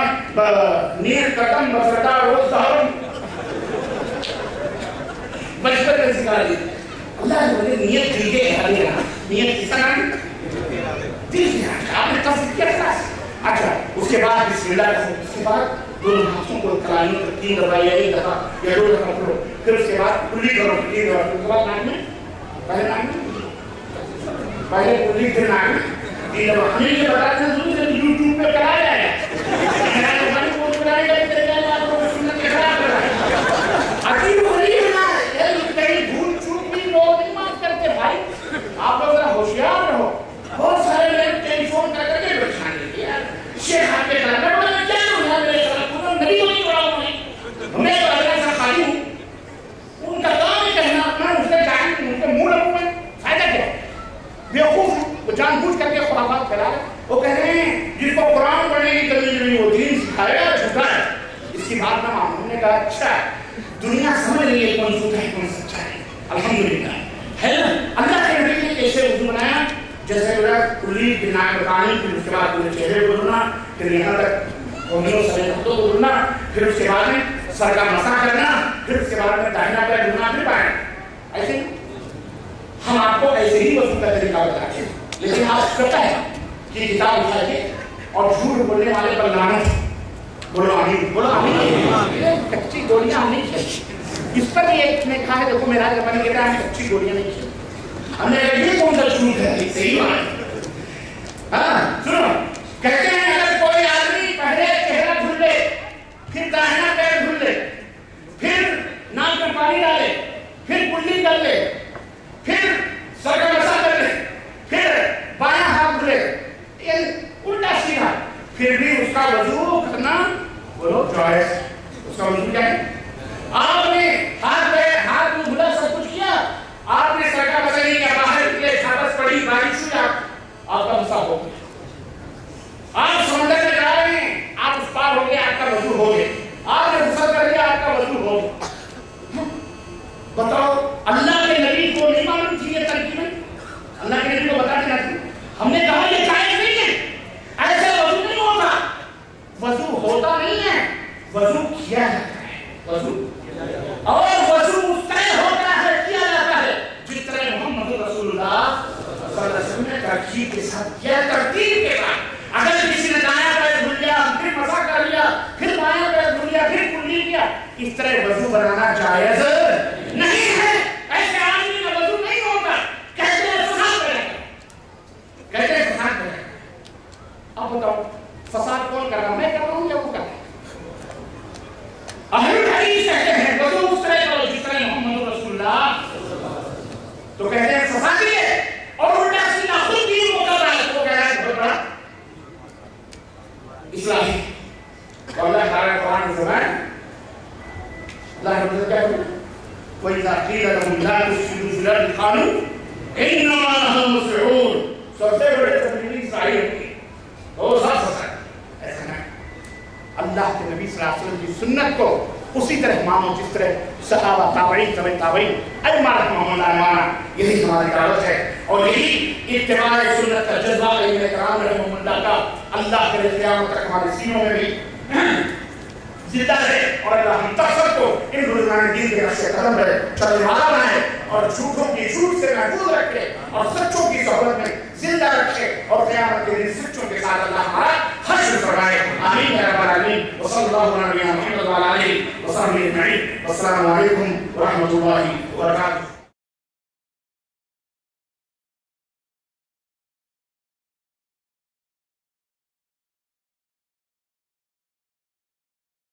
نیر قدم بسرتا روز دہرم بچپن میں سکھا دی. اللہ نے نیت کی ہے ہماری نیت کس طرح دل کی آپ نے تصدیق کیا تھا. اچھا اس کے بعد بسم اللہ کرو. اس کے بعد دونوں ہاتھوں کو کلائی پر 3 دفعہ یا 1 دفعہ یا 2 دفعہ کرو. پھر اس کے بعد کلی کرو 3 دفعہ. اس کے بعد ناک میں پہلے ناک میں پہلے کلی پھر ناک میں 3 دفعہ. ہمیں یہ بتاتے ہیں ضرور سے یوٹیوب پہ کرایا جائے گا. عجیب ہو رہی ہے نا کہیں بھول چوک بھی لوگ نہیں معاف کرتے بھائی. آپ لوگ ذرا ہوشیار رہو. بہت سارے لوگ ٹیلی فون کر کر کے پریشان ہے یار شیخ آپ کے گھر میں بڑا کیا ہو یار میرے ساتھ پورا نبی کو نہیں بڑا ہوں میں تو اللہ سے خالی ہوں. ان کا کام ہے کہنا اپنا اس کے جائیں ان کے منہ لگوں میں فائدہ کیا ہے. بیوقوف ہیں وہ جان بوجھ کر کے خرافات پھیلا رہے. وہ کہہ رہے ہیں جس کو قرآن پڑھنے کی کمی نہیں وہ دین سکھائے گا جھوٹا ہے. اس کی بات نہ ہم نے کہا اچھا دنیا سمجھ رہی ہے کون جھوٹا ہے کون سچا ہے. الحمدللہ ہے نا. اللہ کے نبی نے کیسے وضو بنایا جیسے کلی ناک بتانی. پھر اس کے بعد پورے چہرے کو دھونا. پھر یہاں تک انگلیوں سے ہاتھوں کو دھونا. پھر اس کے بعد میں سر کا مسح کرنا. پھر اس کے بعد میں داہنا پیر دھونا. پھر بائیں. ایسے ہم آپ کو ایسے ہی وضو کا طریقہ بتاتے ہیں. لیکن آپ پتہ ہے کہ کتاب اٹھائیے اور جھوٹ بولنے والے پر لعنت. بولو آمین. بولو آمین. کچی گولیاں ہم نہیں کھیلتے. اس پر بھی ایک نے کہا ہے دیکھو میرا زبان کہتا ہے ہم کچی گولیاں نہیں کھیلتے. ہم نے کہا یہ کون سا جھوٹ ہے صحیح بات ہے. ہاں سنو کہتے ہیں اگر کوئی آدمی پہلے چہرہ دھل لے پھر داہنا پیر دھل لے پھر ناک میں پانی ڈالے پھر کلی کر لے پھر سر کا مسح کر لے پھر بایاں ہاتھ دھلے الٹا سیدھا پھر بھی اس کا وضو کرنا بولو جائز. اس کا وضو کیا ہے. آپ نے ہاتھ میں دھلا سب کچھ کیا. آپ نے سر کا مسح نہیں کیا. باہر نکلے چھاپس پڑی بارش ہوئی آپ کا مسح ہو گیا. آپ سمندر میں جا رہے ہیں آپ اس پار ہو گئے آپ کا وضو ہو گیا. آپ نے غسل کر لیا آپ کا وضو ہو گیا. بتاؤ اللہ کے نبی کو نہیں معلوم تھی یہ ترکیبیں. اللہ کے نبی کو بتا دینا تھی. ہم نے کہا یہ جائز نہیں ہے. ایسے وضو نہیں ہوتا. وضو ہوتا نہیں ہے وضو کیا جاتا ہے. وضو اور وضو اس طرح ہوتا ہے کیا جاتا ہے جس طرح محمد رسول اللہ صلی اللہ علیہ وسلم نے ترکیب کے ساتھ کیا. ترتیب کے ساتھ. اگر کسی نے دایاں پیر دھل لیا پھر مسح کر لیا پھر بایاں پیر دھل لیا پھر کلی کیا اس طرح وضو بنانا جائز نہیں ہے. ایسے آدمی کا وضو نہیں ہوتا. کہتے ہیں فساد کرے گا. کہتے ہیں فساد کرے گا. اب بتاؤ فساد کون کر رہا میں کر رہا ہوں یا وہ کر رہا ہے. اہل حدیث کہتے ہیں وضو اس طرح کرو جس طرح محمد رسول اللہ تو کہتے ہیں فسادی ہے. اور الٹا سیدھا خود بھی وہ کر رہا ہے. وہ کہہ رہا ہے بہت بڑا اسلامی. اور اللہ تعالیٰ قرآن زبان اللہ رب العزت کیا کرے. وَإِذَا قِيلَ لَهُمْ لَا تُفْسِدُوا فِي الْأَرْضِ قَالُوا إِنَّمَا نَحْنُ مُصْلِحُونَ. سب سے بڑے تبلیغی صحیح ہوتی ہے وہ سب فساد. ایسا نہیں. اللہ کے نبی صلی اللہ علیہ وسلم کی سنت کو اسی طرح مانو جس طرح صحابہ تابعین تابعین ائمہ رحمہم اللہ مانا. یہی ہماری دعوت ہے اور یہی اتباع سنت کا جذبہ ائمہ کرام رحمہم اللہ کا اللہ کے قیامت تک ہمارے سینوں میں بھی زندہ رہے. اور اللہ ہم تک سب کو ان رجحان دین کے نقش قدم رہے چلنے والا بنائے اور جھوٹوں کی جھوٹ سے محفوظ رکھے اور سچوں کی صحبت میں زندہ رکھے اور قیامت کے دن سچوں کے ساتھ اللہ ہمارا حشر فرمائے. آمین یا رب العالمین. وصلی اللہ علیہ محمد وعلی آلہ وصحبہ اجمعین. والسلام علیکم ورحمۃ اللہ وبرکاتہ.